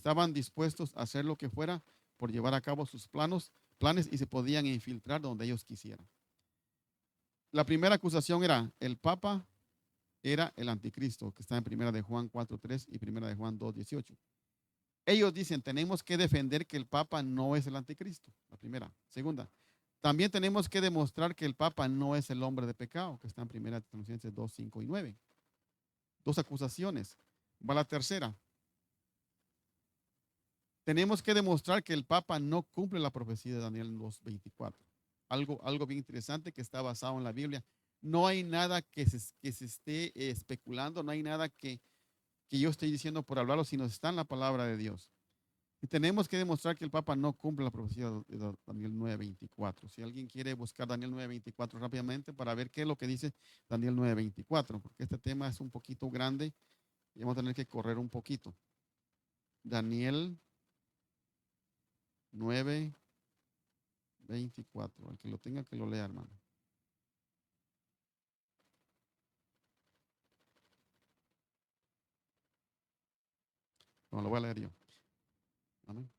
estaban dispuestos a hacer lo que fuera por llevar a cabo sus planes y se podían infiltrar donde ellos quisieran. La primera acusación era: el Papa era el anticristo, que está en primera de Juan 4:3 y primera de Juan 2:18. Ellos dicen: tenemos que defender que el Papa no es el anticristo. La primera. Segunda, también tenemos que demostrar que el Papa no es el hombre de pecado, que está en primera de Tesalonicenses 2:5 y 9. Dos acusaciones. Va la tercera. Tenemos que demostrar que el Papa no cumple la profecía de Daniel 2:24. Algo bien interesante que está basado en la Biblia. No hay nada que se esté especulando, no hay nada que yo estoy diciendo por hablarlo, sino está en la palabra de Dios. Y tenemos que demostrar que el Papa no cumple la profecía de Daniel 9:24. Si alguien quiere buscar Daniel 9:24 rápidamente para ver qué es lo que dice Daniel 9:24, porque este tema es un poquito grande y vamos a tener que correr un poquito. Daniel 9:24. El que lo tenga, que lo lea, hermano. No, lo voy a leer yo. Amén.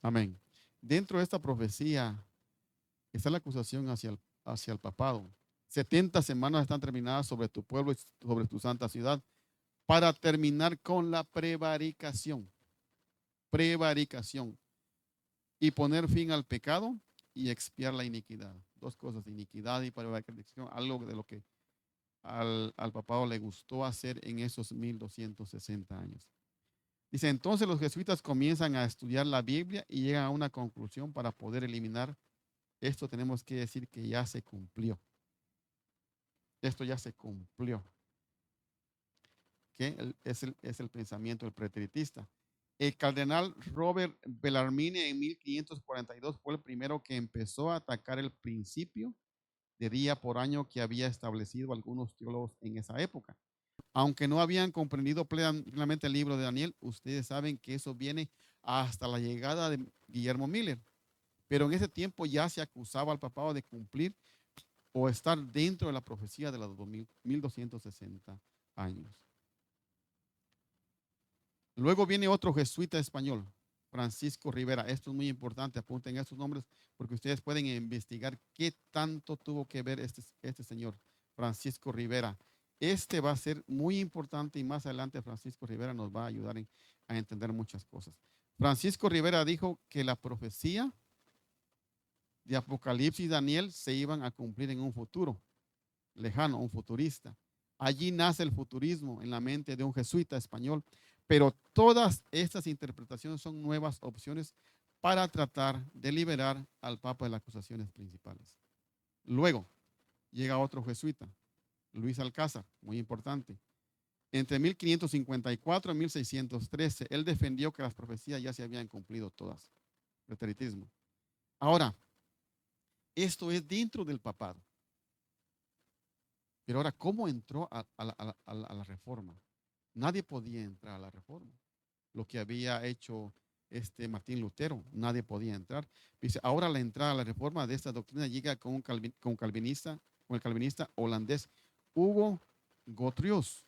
Amén. Dentro de esta profecía está la acusación hacia el papado. 70 semanas están terminadas sobre tu pueblo y sobre tu santa ciudad para terminar con la prevaricación. Prevaricación. Y poner fin al pecado y expiar la iniquidad. Dos cosas: iniquidad y prevaricación. Algo de lo que al papado le gustó hacer en esos 1260 años. Dice: entonces los jesuitas comienzan a estudiar la Biblia y llegan a una conclusión para poder eliminar esto. Tenemos que decir que ya se cumplió. Esto ya se cumplió. Que es el pensamiento del preteritista. El cardenal Robert Bellarmine en 1542 fue el primero que empezó a atacar el principio de día por año que había establecido algunos teólogos en esa época. Aunque no habían comprendido plenamente el libro de Daniel, ustedes saben que eso viene hasta la llegada de Guillermo Miller. Pero en ese tiempo ya se acusaba al papado de cumplir o estar dentro de la profecía de los 1260 años. Luego viene otro jesuita español, Francisco Rivera. Esto es muy importante, apunten estos nombres porque ustedes pueden investigar qué tanto tuvo que ver este señor, Francisco Rivera. Este va a ser muy importante y más adelante Francisco Rivera nos va a ayudar a entender muchas cosas. Francisco Rivera dijo que la profecía de Apocalipsis y Daniel se iban a cumplir en un futuro lejano, un futurista. Allí nace el futurismo en la mente de un jesuita español, pero todas estas interpretaciones son nuevas opciones para tratar de liberar al Papa de las acusaciones principales. Luego llega otro jesuita, Luis Alcázar, muy importante. Entre 1554 y 1613, él defendió que las profecías ya se habían cumplido todas. Preteritismo. Ahora, esto es dentro del papado. Pero ahora, ¿cómo entró a la reforma? Nadie podía entrar a la reforma. Lo que había hecho Martín Lutero, nadie podía entrar. Dice: ahora la entrada a la reforma de esta doctrina llega con el calvinista holandés Hugo Grotius.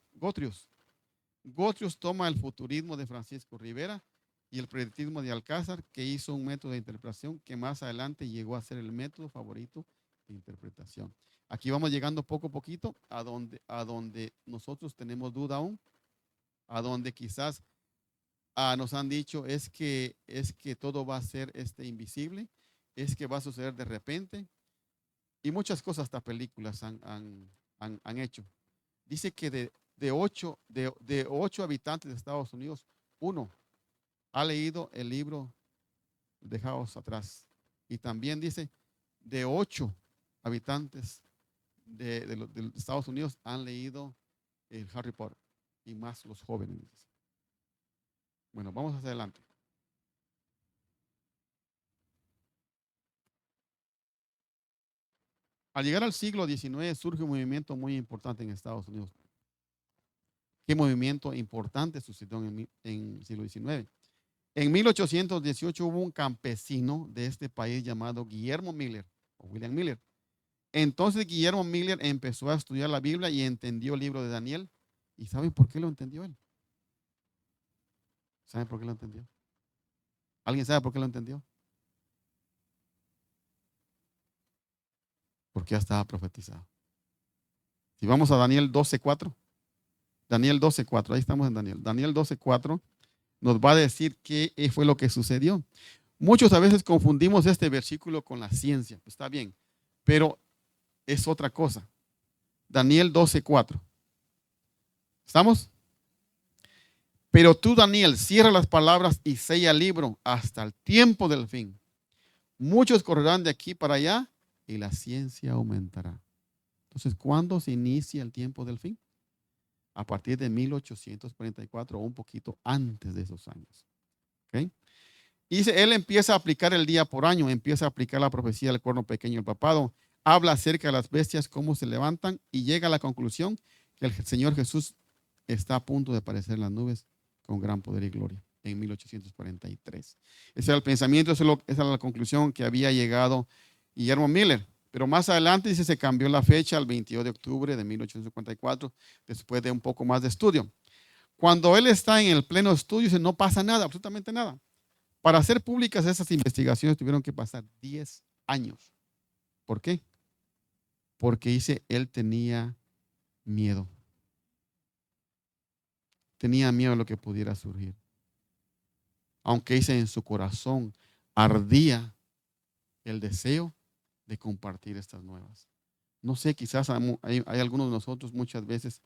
Grotius toma el futurismo de Francisco Rivera y el predictismo de Alcázar, que hizo un método de interpretación que más adelante llegó a ser el método favorito de interpretación. Aquí vamos llegando poco a poquito a donde nosotros tenemos duda aún, a donde quizás nos han dicho es que todo va a ser invisible, es que va a suceder de repente, y muchas cosas, hasta películas han hecho. Dice que de ocho habitantes de Estados Unidos, uno ha leído el libro Dejaos atrás. Y también dice, de 8 habitantes de Estados Unidos han leído el Harry Potter, y más los jóvenes. Bueno, vamos hacia adelante. Al llegar al siglo XIX surge un movimiento muy importante en Estados Unidos. qué movimiento importante sucedió en el siglo XIX. En 1818 hubo un campesino de este país llamado Guillermo Miller o William Miller. Entonces Guillermo Miller empezó a estudiar la Biblia y entendió el libro de Daniel. ¿Y saben por qué lo entendió él? ¿Saben por qué lo entendió? ¿Alguien sabe por qué lo entendió? Porque ya estaba profetizado. Si vamos a Daniel 12:4, Daniel 12:4, ahí estamos en Daniel. Daniel 12:4 nos va a decir qué fue lo que sucedió. Muchos a veces confundimos este versículo con la ciencia. Está bien, pero es otra cosa. Daniel 12:4. ¿Estamos? Pero tú, Daniel, cierra las palabras y sella el libro hasta el tiempo del fin. Muchos correrán de aquí para allá y la ciencia aumentará. Entonces, ¿cuándo se inicia el tiempo del fin? A partir de 1844 o un poquito antes de esos años. ¿Okay? Y dice, él empieza a aplicar el día por año, empieza a aplicar la profecía del cuerno pequeño del papado, habla acerca de las bestias, cómo se levantan y llega a la conclusión que el Señor Jesús está a punto de aparecer en las nubes con gran poder y gloria en 1843. Ese era el pensamiento, esa era la conclusión que había llegado Guillermo Miller. Pero más adelante dice, se cambió la fecha al 22 de octubre de 1854, después de un poco más de estudio. Cuando él está en el pleno estudio, dice, no pasa nada, absolutamente nada. Para hacer públicas esas investigaciones tuvieron que pasar 10 años. ¿Por qué? Porque dice, él tenía miedo. Tenía miedo de lo que pudiera surgir. Aunque dice, en su corazón ardía el deseo de compartir estas nuevas. No sé, quizás hay algunos de nosotros muchas veces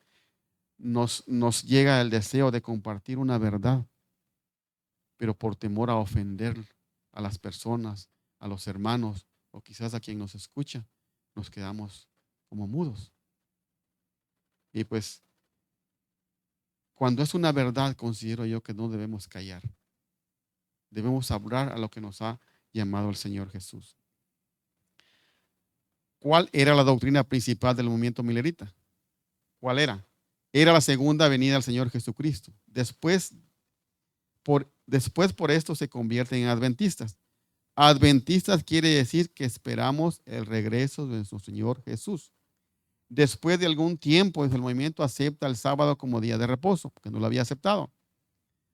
nos llega el deseo de compartir una verdad, pero por temor a ofender a las personas, a los hermanos o quizás a quien nos escucha, nos quedamos como mudos. Y pues, cuando es una verdad, considero yo que no debemos callar. Debemos hablar a lo que nos ha llamado el Señor Jesús. ¿Cuál era la doctrina principal del movimiento milerita? ¿Cuál era? Era la segunda venida del Señor Jesucristo. Después por esto se convierten en adventistas. Adventistas quiere decir que esperamos el regreso de nuestro Señor Jesús. Después de algún tiempo, el movimiento acepta el sábado como día de reposo, porque no lo había aceptado.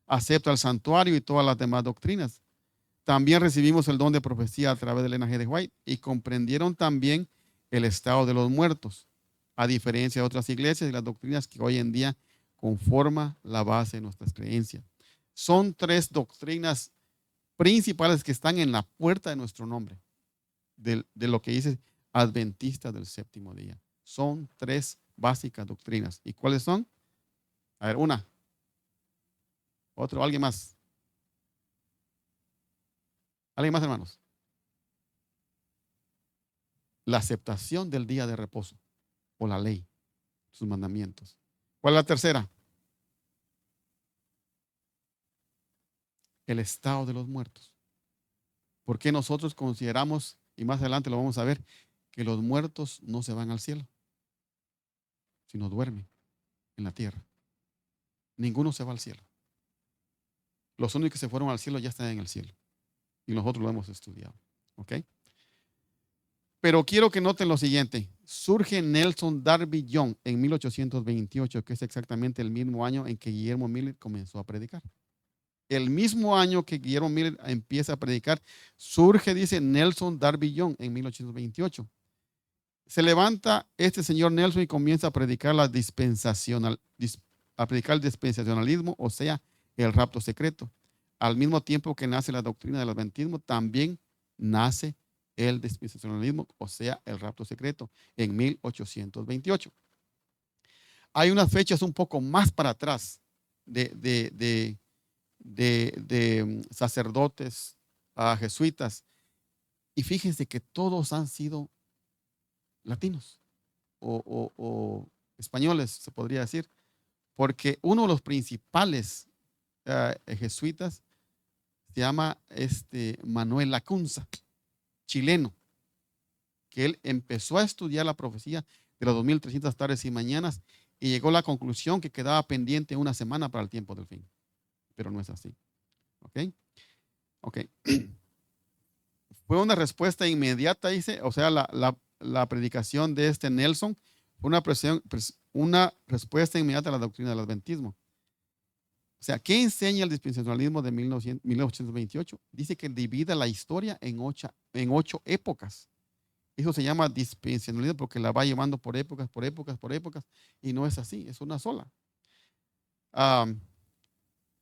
Acepta el santuario y todas las demás doctrinas. También recibimos el don de profecía a través del linaje de White y comprendieron también el estado de los muertos, a diferencia de otras iglesias y las doctrinas que hoy en día conforman la base de nuestras creencias. Son 3 doctrinas principales que están en la puerta de nuestro nombre, de lo que dice Adventista del séptimo día. Son 3 básicas doctrinas. ¿Y cuáles son? A ver, una. Otro, alguien más. ¿Alguien más, hermanos? La aceptación del día de reposo o la ley, sus mandamientos. ¿Cuál es la tercera? El estado de los muertos. Porque nosotros consideramos, y más adelante lo vamos a ver, que los muertos no se van al cielo, sino duermen en la tierra. Ninguno se va al cielo. Los únicos que se fueron al cielo ya están en el cielo. Y nosotros lo hemos estudiado. ¿Ok? Pero quiero que noten lo siguiente. Surge Nelson Darby Young en 1828, que es exactamente el mismo año en que Guillermo Miller comenzó a predicar. El mismo año que Guillermo Miller empieza a predicar, surge, dice, Nelson Darby Young en 1828. Se levanta este señor Nelson y comienza a predicar el dispensacionalismo, o sea, el rapto secreto. Al mismo tiempo que nace la doctrina del adventismo, también nace el dispensacionalismo, o sea, el rapto secreto, en 1828. Hay unas fechas un poco más para atrás de sacerdotes jesuitas, y fíjense que todos han sido latinos o españoles, se podría decir, porque uno de los principales jesuitas se llama Manuel Lacunza, chileno, que él empezó a estudiar la profecía de las 2300 tardes y mañanas y llegó a la conclusión que quedaba pendiente una semana para el tiempo del fin. Pero no es así. ¿Ok? Ok. Fue una respuesta inmediata, dice, o sea, la predicación de este Nelson fue una respuesta inmediata a la doctrina del adventismo. O sea, ¿qué enseña el dispensacionalismo de 1828? Dice que divide la historia en ocho épocas. Eso se llama dispensacionalismo porque la va llevando por épocas, por épocas, por épocas, y no es así, es una sola. Um,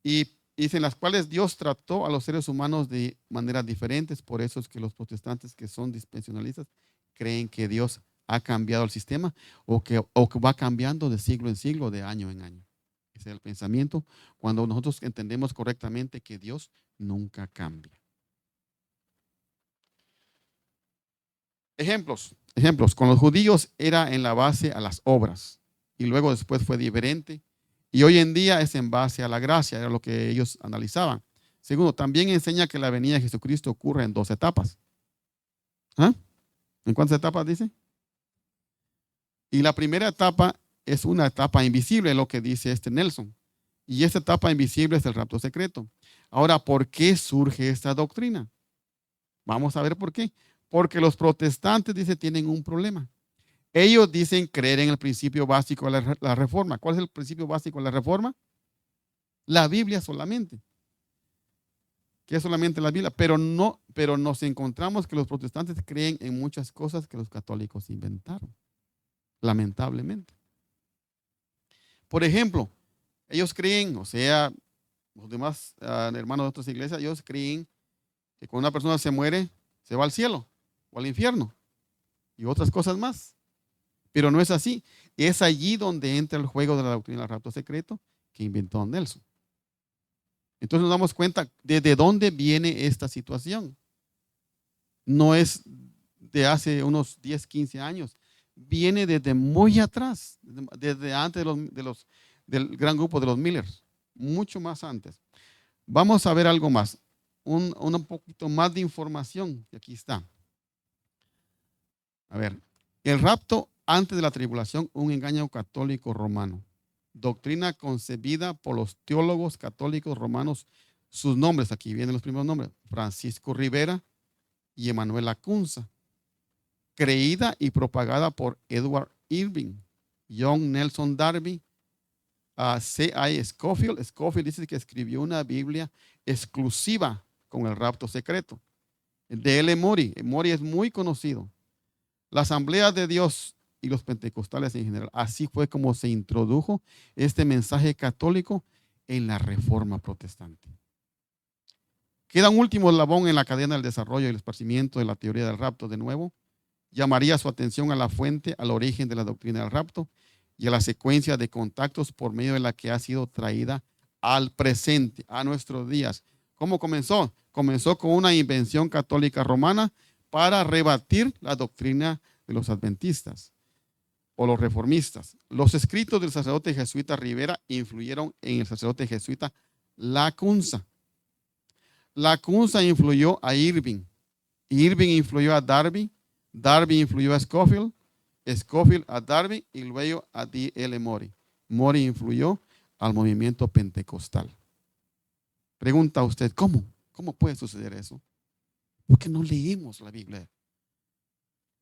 y dice en las cuales Dios trató a los seres humanos de maneras diferentes. Por eso es que los protestantes que son dispensacionalistas creen que Dios ha cambiado el sistema o que va cambiando de siglo en siglo, de año en año. Ese es el pensamiento cuando nosotros entendemos correctamente que Dios nunca cambia. Ejemplos. Con los judíos era en la base a las obras y luego después fue diferente. Y hoy en día es en base a la gracia, era lo que ellos analizaban. Segundo, también enseña que la venida de Jesucristo ocurre en dos etapas. ¿Ah? ¿En cuántas etapas dice? Y la primera etapa es una etapa invisible, lo que dice este Nelson. Y esta etapa invisible es el rapto secreto. Ahora, ¿por qué surge esta doctrina? Vamos a ver por qué. Porque los protestantes, dice, tienen un problema. Ellos dicen creer en el principio básico de la reforma. ¿Cuál es el principio básico de la reforma? La Biblia solamente. Que es solamente la Biblia. Pero nos encontramos que los protestantes creen en muchas cosas que los católicos inventaron. Lamentablemente. Por ejemplo, ellos creen, o sea, los demás hermanos de otras iglesias, ellos creen que cuando una persona se muere, se va al cielo o al infierno y otras cosas más. Pero no es así. Es allí donde entra el juego de la doctrina del rapto secreto que inventó Nelson. Entonces nos damos cuenta de dónde viene esta situación. No es de hace unos 10, 15 años. Viene desde muy atrás, desde antes del gran grupo de los Millers, mucho más antes. Vamos a ver algo más, un poquito más de información. Y aquí está. A ver, el rapto antes de la tribulación, un engaño católico romano. Doctrina concebida por los teólogos católicos romanos. Sus nombres, aquí vienen los primeros nombres: Francisco Rivera y Emanuel Lacunza. Creída y propagada por Edward Irving, John Nelson Darby, C.I. Scofield. Scofield dice que escribió una Biblia exclusiva con el rapto secreto. De L. Mori. Mori es muy conocido. La Asamblea de Dios y los pentecostales en general. Así fue como se introdujo este mensaje católico en la Reforma protestante. Queda un último eslabón en la cadena del desarrollo y el esparcimiento de la teoría del rapto. De nuevo, llamaría su atención a la fuente, al origen de la doctrina del rapto y a la secuencia de contactos por medio de la que ha sido traída al presente, a nuestros días. ¿Cómo comenzó? Comenzó con una invención católica romana para rebatir la doctrina de los adventistas o los reformistas. Los escritos del sacerdote jesuita Rivera influyeron en el sacerdote jesuita Lacunza. Lacunza influyó a Irving. Irving influyó a Darby. Darby influyó a Scofield. Scofield a Darby y luego a D. L. Mori. Mori influyó al movimiento pentecostal. Pregunta usted, ¿cómo? ¿Cómo puede suceder eso? Porque no leímos la Biblia.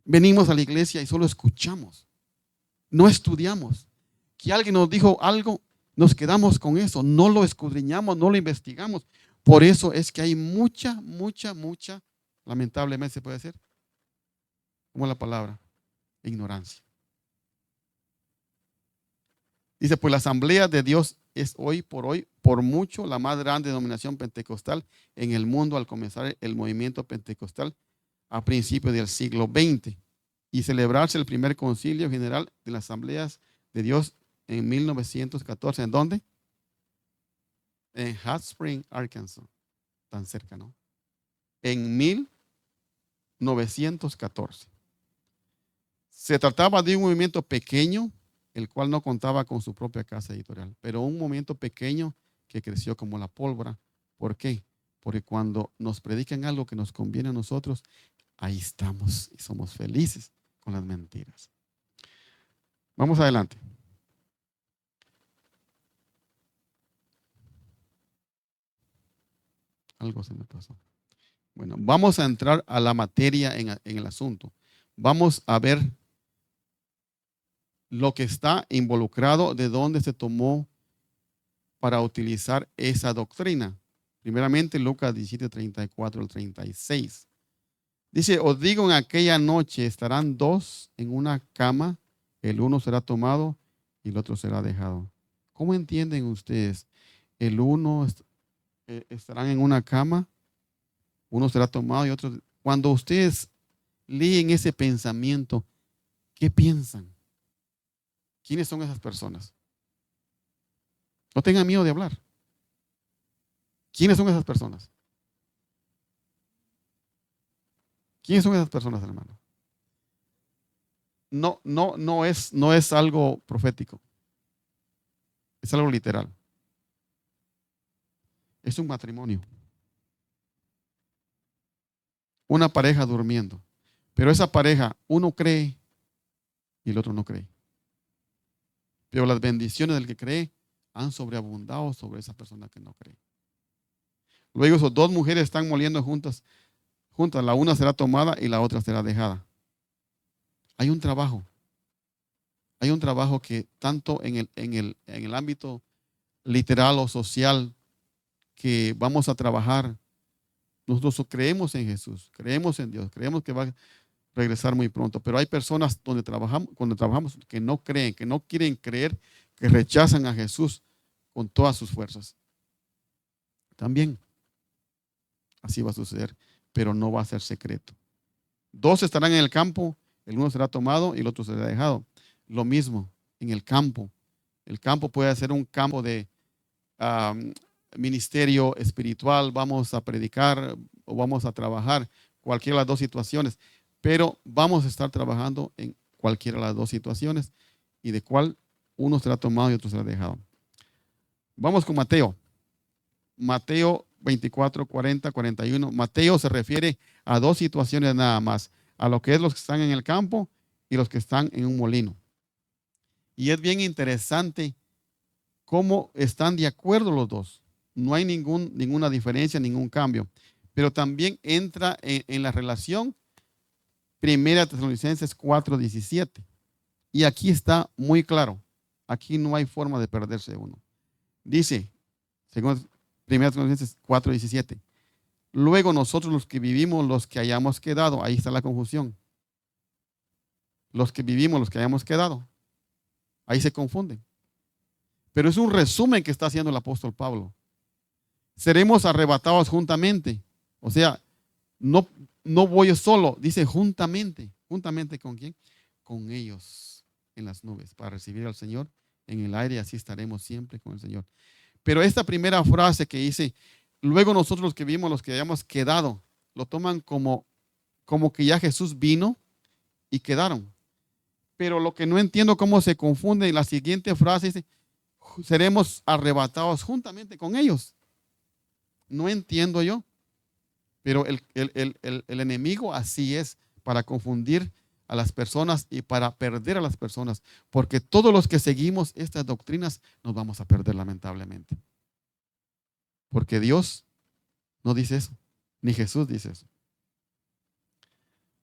Venimos a la iglesia y solo escuchamos. No estudiamos. Que alguien nos dijo algo, nos quedamos con eso. No lo escudriñamos, no lo investigamos. Por eso es que hay mucha, lamentablemente se puede decir, ¿cómo es la palabra? Ignorancia. Dice, pues la Asamblea de Dios es hoy, por mucho, la más grande denominación pentecostal en el mundo al comenzar el movimiento pentecostal a principios del siglo XX y celebrarse el primer concilio general de las Asambleas de Dios en 1914. ¿En dónde? En Hot Spring, Arkansas. Tan cerca, ¿no? En 1914. Se trataba de un movimiento pequeño, el cual no contaba con su propia casa editorial, pero un movimiento pequeño que creció como la pólvora. ¿Por qué? Porque cuando nos predican algo que nos conviene a nosotros, ahí estamos y somos felices con las mentiras. Vamos adelante. Algo se me pasó. Bueno, vamos a entrar a la materia en el asunto. Vamos a ver lo que está involucrado, de dónde se tomó para utilizar esa doctrina. Primeramente, Lucas 17, 34 al 36. Dice, os digo, en aquella noche estarán dos en una cama, el uno será tomado y el otro será dejado. ¿Cómo entienden ustedes? El uno estarán en una cama, uno será tomado y otro. Cuando ustedes leen ese pensamiento, ¿qué piensan? ¿Quiénes son esas personas? No tengan miedo de hablar. ¿Quiénes son esas personas? ¿Quiénes son esas personas, hermano? No es algo profético. Es algo literal. Es un matrimonio. Una pareja durmiendo. Pero esa pareja, uno cree y el otro no cree. Pero las bendiciones del que cree han sobreabundado sobre esa persona que no cree. Luego, esas dos mujeres están moliendo juntas. La una será tomada y la otra será dejada. Hay un trabajo. Hay un trabajo que tanto en el ámbito literal o social que vamos a trabajar. Nosotros creemos en Jesús, creemos en Dios, creemos que va a regresar muy pronto, pero hay personas cuando trabajamos que no creen, que no quieren creer, que rechazan a Jesús con todas sus fuerzas. También así va a suceder, pero no va a ser secreto. Dos estarán en el campo, el uno será tomado y el otro será dejado. Lo mismo en el campo. El campo puede ser un campo de ministerio espiritual, vamos a predicar o vamos a trabajar, cualquiera de las dos situaciones, pero vamos a estar trabajando en cualquiera de las dos situaciones y de cuál uno será tomado y otro será dejado. Vamos con Mateo. Mateo 24, 40, 41. Mateo se refiere a dos situaciones nada más, a lo que es los que están en el campo y los que están en un molino. Y es bien interesante cómo están de acuerdo los dos. No hay ninguna diferencia, ningún cambio. Pero también entra en la relación 1 Tesalonicenses 4:17. Y aquí está muy claro. Aquí no hay forma de perderse uno. Dice, según 1 Tesalonicenses 4:17, luego nosotros los que vivimos, los que hayamos quedado, ahí está la confusión. Los que vivimos, los que hayamos quedado, ahí se confunden. Pero es un resumen que está haciendo el apóstol Pablo. Seremos arrebatados juntamente. O sea, no voy solo, dice juntamente. ¿Juntamente con quién? Con ellos en las nubes para recibir al Señor en el aire, así estaremos siempre con el Señor. Pero esta primera frase que dice, luego nosotros los que vimos, los que hayamos quedado, lo toman como que ya Jesús vino y quedaron. Pero lo que no entiendo cómo se confunde en la siguiente frase dice, seremos arrebatados juntamente con ellos. No entiendo yo. Pero el enemigo así es, para confundir a las personas y para perder a las personas. Porque todos los que seguimos estas doctrinas nos vamos a perder lamentablemente. Porque Dios no dice eso, ni Jesús dice eso.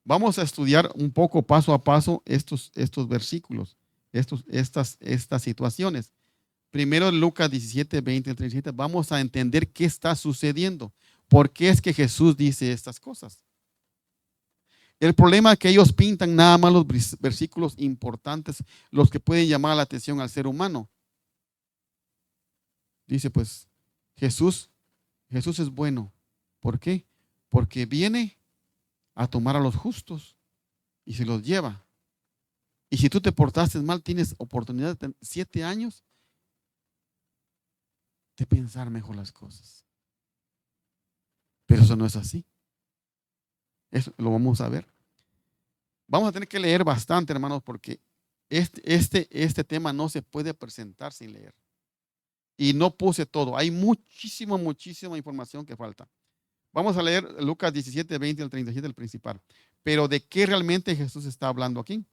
Vamos a estudiar un poco paso a paso estos versículos, estas situaciones. Primero Lucas 17, 20, 37, vamos a entender qué está sucediendo. ¿Por qué es que Jesús dice estas cosas? El problema es que ellos pintan nada más los versículos importantes, los que pueden llamar la atención al ser humano. Dice pues, Jesús es bueno. ¿Por qué? Porque viene a tomar a los justos y se los lleva. Y si tú te portaste mal, tienes oportunidad de 7 años de pensar mejor las cosas. Pero eso no es así. Eso lo vamos a ver. Vamos a tener que leer bastante, hermanos, porque este tema no se puede presentar sin leer. Y no puse todo. Hay muchísima información que falta. Vamos a leer Lucas 17, 20 al 37, el principal. Pero ¿de qué realmente Jesús está hablando aquí?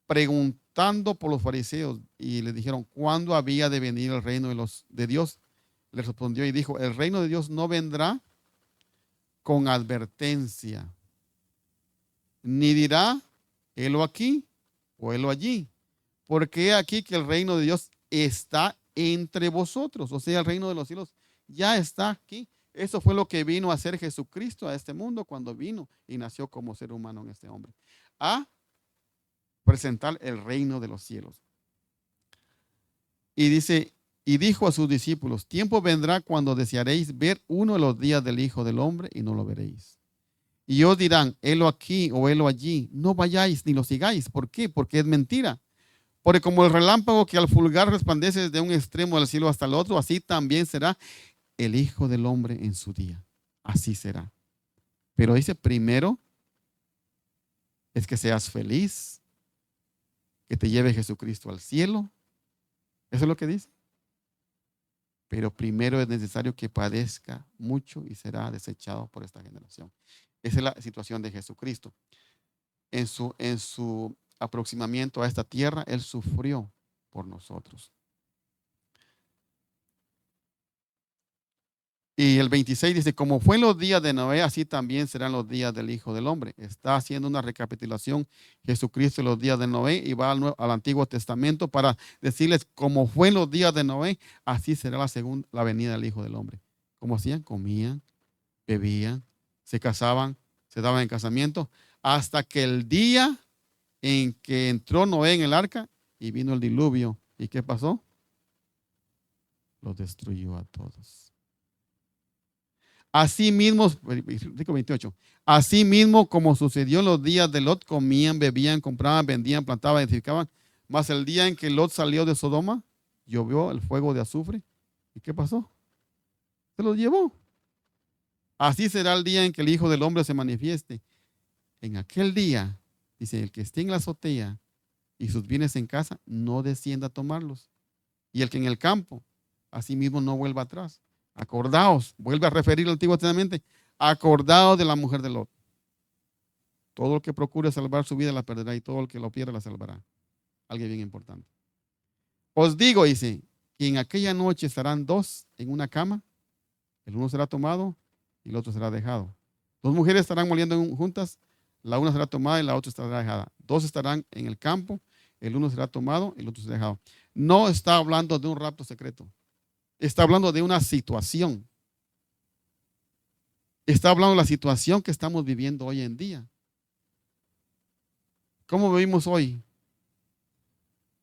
Preguntando por los fariseos y le dijeron, ¿cuándo había de venir el reino de Dios? Le respondió y dijo, el reino de Dios no vendrá con advertencia, ni dirá, helo aquí o helo allí, porque he aquí que el reino de Dios está entre vosotros, o sea, el reino de los cielos ya está aquí. Eso fue lo que vino a hacer Jesucristo a este mundo cuando vino y nació como ser humano en este hombre, a presentar el reino de los cielos. Y dice, y dijo a sus discípulos, tiempo vendrá cuando desearéis ver uno de los días del Hijo del Hombre y no lo veréis. Y os dirán, helo aquí o helo allí, no vayáis ni lo sigáis. ¿Por qué? Porque es mentira. Porque como el relámpago que al fulgar resplandece desde un extremo del cielo hasta el otro, así también será el Hijo del Hombre en su día. Así será. Pero dice, primero es que seas feliz, que te lleve Jesucristo al cielo. Eso es lo que dice. Pero primero es necesario que padezca mucho y será desechado por esta generación. Esa es la situación de Jesucristo. En su aproximamiento a esta tierra, Él sufrió por nosotros. Y el 26 dice, como fue en los días de Noé, así también serán los días del Hijo del Hombre. Está haciendo una recapitulación Jesucristo en los días de Noé y va al Antiguo Testamento para decirles, como fue en los días de Noé, así será la venida del Hijo del Hombre. ¿Cómo hacían? Comían, bebían, se casaban, se daban en casamiento, hasta que el día en que entró Noé en el arca y vino el diluvio. ¿Y qué pasó? Los destruyó a todos. Así mismo, versículo 28, así mismo como sucedió en los días de Lot, comían, bebían, compraban, vendían, plantaban, edificaban. Mas el día en que Lot salió de Sodoma, llovió el fuego de azufre. ¿Y qué pasó? Se los llevó. Así será el día en que el Hijo del Hombre se manifieste. En aquel día, dice, el que esté en la azotea y sus bienes en casa, no descienda a tomarlos. Y el que en el campo, asimismo no vuelva atrás. Acordaos, vuelve a referir al Antiguo Testamento, acordaos de la mujer de Lot. Todo el que procure salvar su vida la perderá y todo el que lo pierda la salvará. Algo bien importante. Os digo, dice, que en aquella noche estarán dos en una cama, el uno será tomado y el otro será dejado. Dos mujeres estarán moliendo juntas, la una será tomada y la otra estará dejada. Dos estarán en el campo, el uno será tomado y el otro será dejado. No está hablando de un rapto secreto. Está hablando de una situación. Está hablando de la situación que estamos viviendo hoy en día. ¿Cómo vivimos hoy?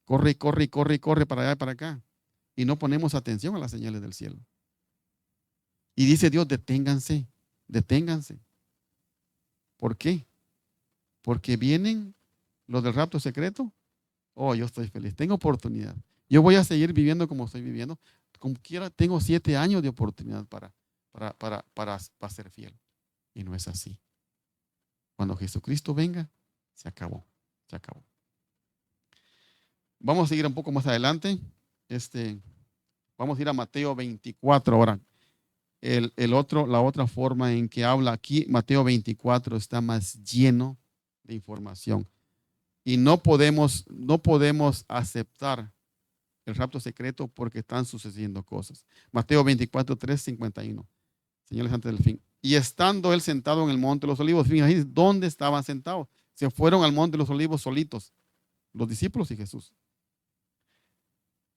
Corre, corre, corre, corre para allá y para acá. Y no ponemos atención a las señales del cielo. Y dice Dios, deténganse, deténganse. ¿Por qué? Porque vienen los del rapto secreto. Oh, yo estoy feliz, tengo oportunidad. Yo voy a seguir viviendo como estoy viviendo. Como quiera, tengo 7 años de oportunidad para ser fiel. Y no es así. Cuando Jesucristo venga, se acabó, se acabó. Vamos a seguir un poco más adelante. Vamos a ir a Mateo 24 ahora. La otra forma en que habla aquí, Mateo 24 está más lleno de información. Y no podemos aceptar el rapto secreto porque están sucediendo cosas. Mateo 24, 3, 51. Señores, antes del fin. Y estando él sentado en el monte de los olivos, fíjense dónde estaban sentados. Se fueron al monte de los olivos solitos, los discípulos y Jesús.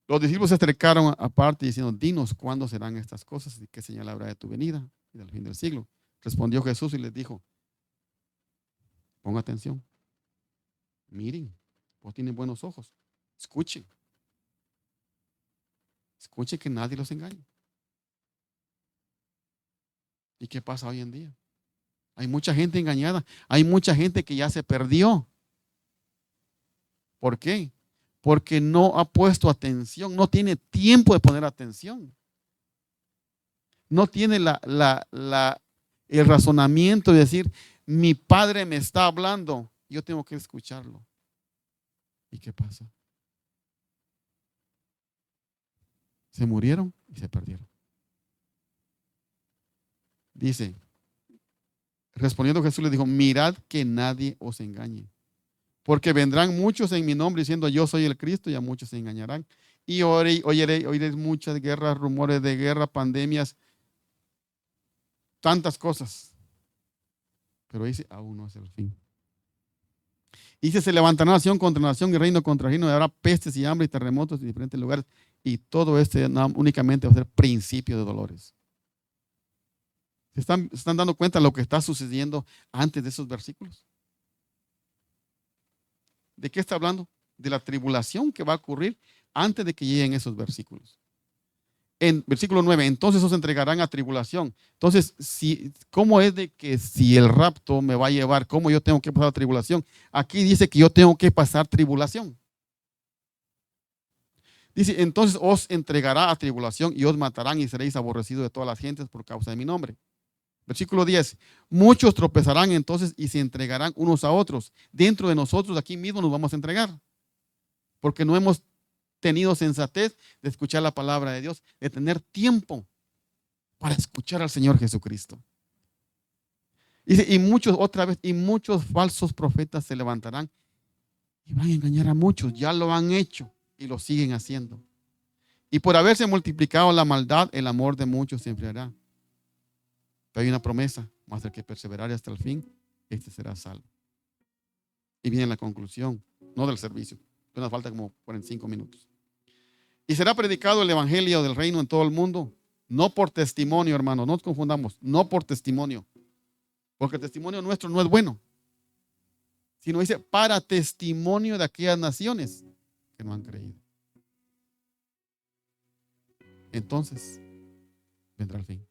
Los discípulos se acercaron aparte diciendo, dinos cuándo serán estas cosas y qué señal habrá de tu venida y del fin del siglo. Respondió Jesús y les dijo, pongan atención, miren, vos tienen buenos ojos, escuchen. Escuchen que nadie los engañe. ¿Y qué pasa hoy en día? Hay mucha gente engañada. Hay mucha gente que ya se perdió. ¿Por qué? Porque no ha puesto atención. No tiene tiempo de poner atención. No tiene el razonamiento de decir, mi padre me está hablando. Yo tengo que escucharlo. ¿Y qué pasa? Se murieron y se perdieron. Dice, respondiendo Jesús les dijo, mirad que nadie os engañe. Porque vendrán muchos en mi nombre diciendo yo soy el Cristo y a muchos se engañarán. Y oiréis muchas guerras, rumores de guerra, pandemias, tantas cosas. Pero dice, aún no es el fin. Dice, se levantará nación contra nación y reino contra reino, y habrá pestes y hambre y terremotos en diferentes lugares. Y todo esto únicamente va a ser principio de dolores. ¿Se están dando cuenta de lo que está sucediendo antes de esos versículos? ¿De qué está hablando? De la tribulación que va a ocurrir antes de que lleguen esos versículos. En versículo 9, entonces os entregarán a tribulación. Entonces, ¿cómo es de que si el rapto me va a llevar, cómo yo tengo que pasar tribulación? Aquí dice que yo tengo que pasar tribulación. Dice, entonces os entregará a tribulación y os matarán y seréis aborrecidos de todas las gentes por causa de mi nombre. Versículo 10, muchos tropezarán entonces y se entregarán unos a otros. Dentro de nosotros, aquí mismo nos vamos a entregar, porque no hemos tenido sensatez de escuchar la palabra de Dios, de tener tiempo para escuchar al Señor Jesucristo. Dice, y muchos falsos profetas se levantarán y van a engañar a muchos. Ya lo han hecho y lo siguen haciendo. Y por haberse multiplicado la maldad, el amor de muchos se enfriará. Pero hay una promesa, más el que perseverare hasta el fin, este será salvo. Y viene la conclusión, no del servicio. Nos falta como 45 minutos. Y será predicado el evangelio del reino en todo el mundo, no por testimonio, hermanos, no nos confundamos, no por testimonio, porque el testimonio nuestro no es bueno, sino dice para testimonio de aquellas naciones que no han creído. Entonces vendrá el fin.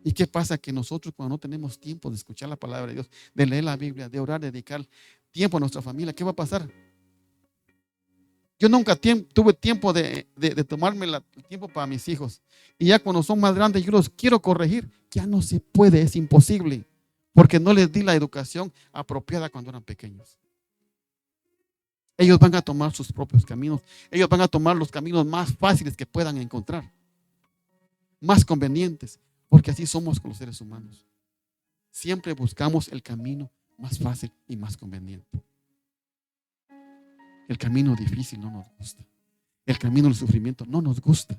¿Y qué pasa? Que nosotros, cuando no tenemos tiempo de escuchar la palabra de Dios, de leer la Biblia, de orar, de dedicar tiempo a nuestra familia, ¿qué va a pasar? Yo nunca tuve tiempo de tomarme el tiempo para mis hijos. Y ya cuando son más grandes, yo los quiero corregir. Ya no se puede, es imposible. Porque no les di la educación apropiada cuando eran pequeños. Ellos van a tomar sus propios caminos. Ellos van a tomar los caminos más fáciles que puedan encontrar. Más convenientes. Porque así somos con los seres humanos. Siempre buscamos el camino más fácil y más conveniente. El camino difícil no nos gusta. El camino del sufrimiento no nos gusta.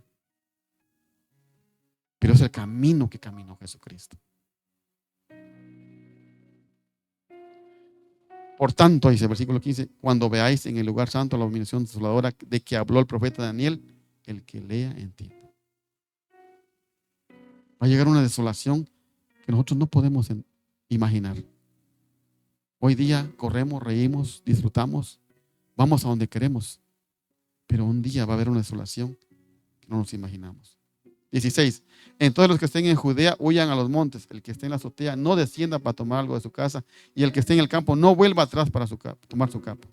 Pero es el camino que caminó Jesucristo. Por tanto, dice el versículo 15, cuando veáis en el lugar santo la abominación desoladora de que habló el profeta Daniel, el que lea entienda. Va a llegar una desolación que nosotros no podemos imaginar. Hoy día corremos, reímos, disfrutamos, vamos a donde queremos, pero un día va a haber una desolación que no nos imaginamos. 16. Entonces los que estén en Judea huyan a los montes. El que esté en la azotea no descienda para tomar algo de su casa. Y el que esté en el campo no vuelva atrás para tomar su capa.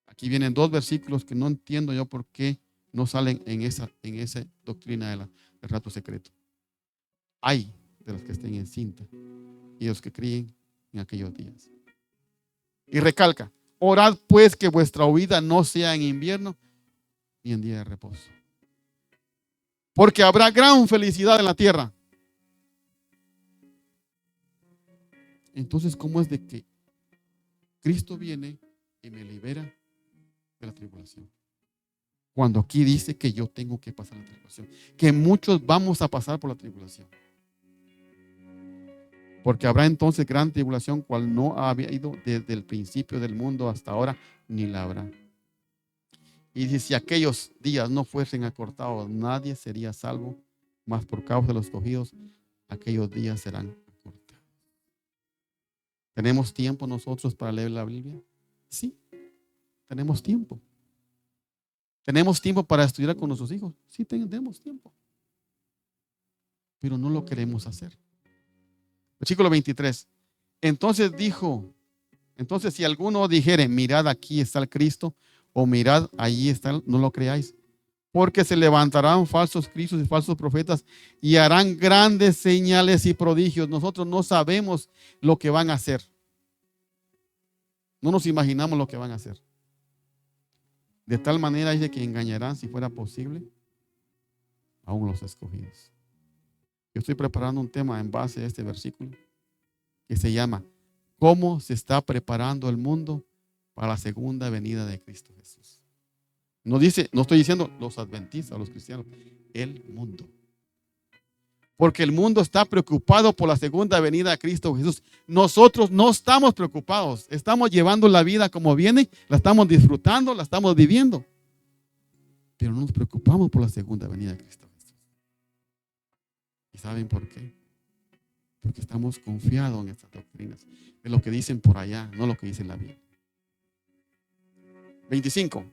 Aquí vienen dos versículos que no entiendo yo por qué no salen en esa doctrina del rato secreto. Ay de los que estén en cinta y los que críen en aquellos días. Y recalca, orad pues que vuestra huida no sea en invierno ni en día de reposo. Porque habrá gran felicidad en la tierra. Entonces, ¿cómo es de que Cristo viene y me libera de la tribulación? Cuando aquí dice que yo tengo que pasar la tribulación. Que muchos vamos a pasar por la tribulación. Porque habrá entonces gran tribulación, cual no ha habido desde el principio del mundo hasta ahora, ni la habrá. Y dice, si aquellos días no fuesen acortados, nadie sería salvo, mas por causa de los escogidos, aquellos días serán acortados. ¿Tenemos tiempo nosotros para leer la Biblia? Sí, tenemos tiempo. ¿Tenemos tiempo para estudiar con nuestros hijos? Sí, tenemos tiempo. Pero no lo queremos hacer. Versículo 23. Entonces si alguno dijere, mirad, aquí está el Cristo, o mirad, allí está, no lo creáis. Porque se levantarán falsos cristos y falsos profetas y harán grandes señales y prodigios. Nosotros no sabemos lo que van a hacer. No nos imaginamos lo que van a hacer. De tal manera dice que engañarán, si fuera posible, aún los escogidos. Yo estoy preparando un tema en base a este versículo que se llama ¿cómo se está preparando el mundo para la segunda venida de Cristo Jesús? No estoy diciendo los adventistas, los cristianos, el mundo. Porque el mundo está preocupado por la segunda venida de Cristo Jesús. Nosotros no estamos preocupados. Estamos llevando la vida como viene, la estamos disfrutando, la estamos viviendo. Pero no nos preocupamos por la segunda venida de Cristo Jesús. ¿Y saben por qué? Porque estamos confiados en estas doctrinas, de lo que dicen por allá, no lo que dice la Biblia. 25.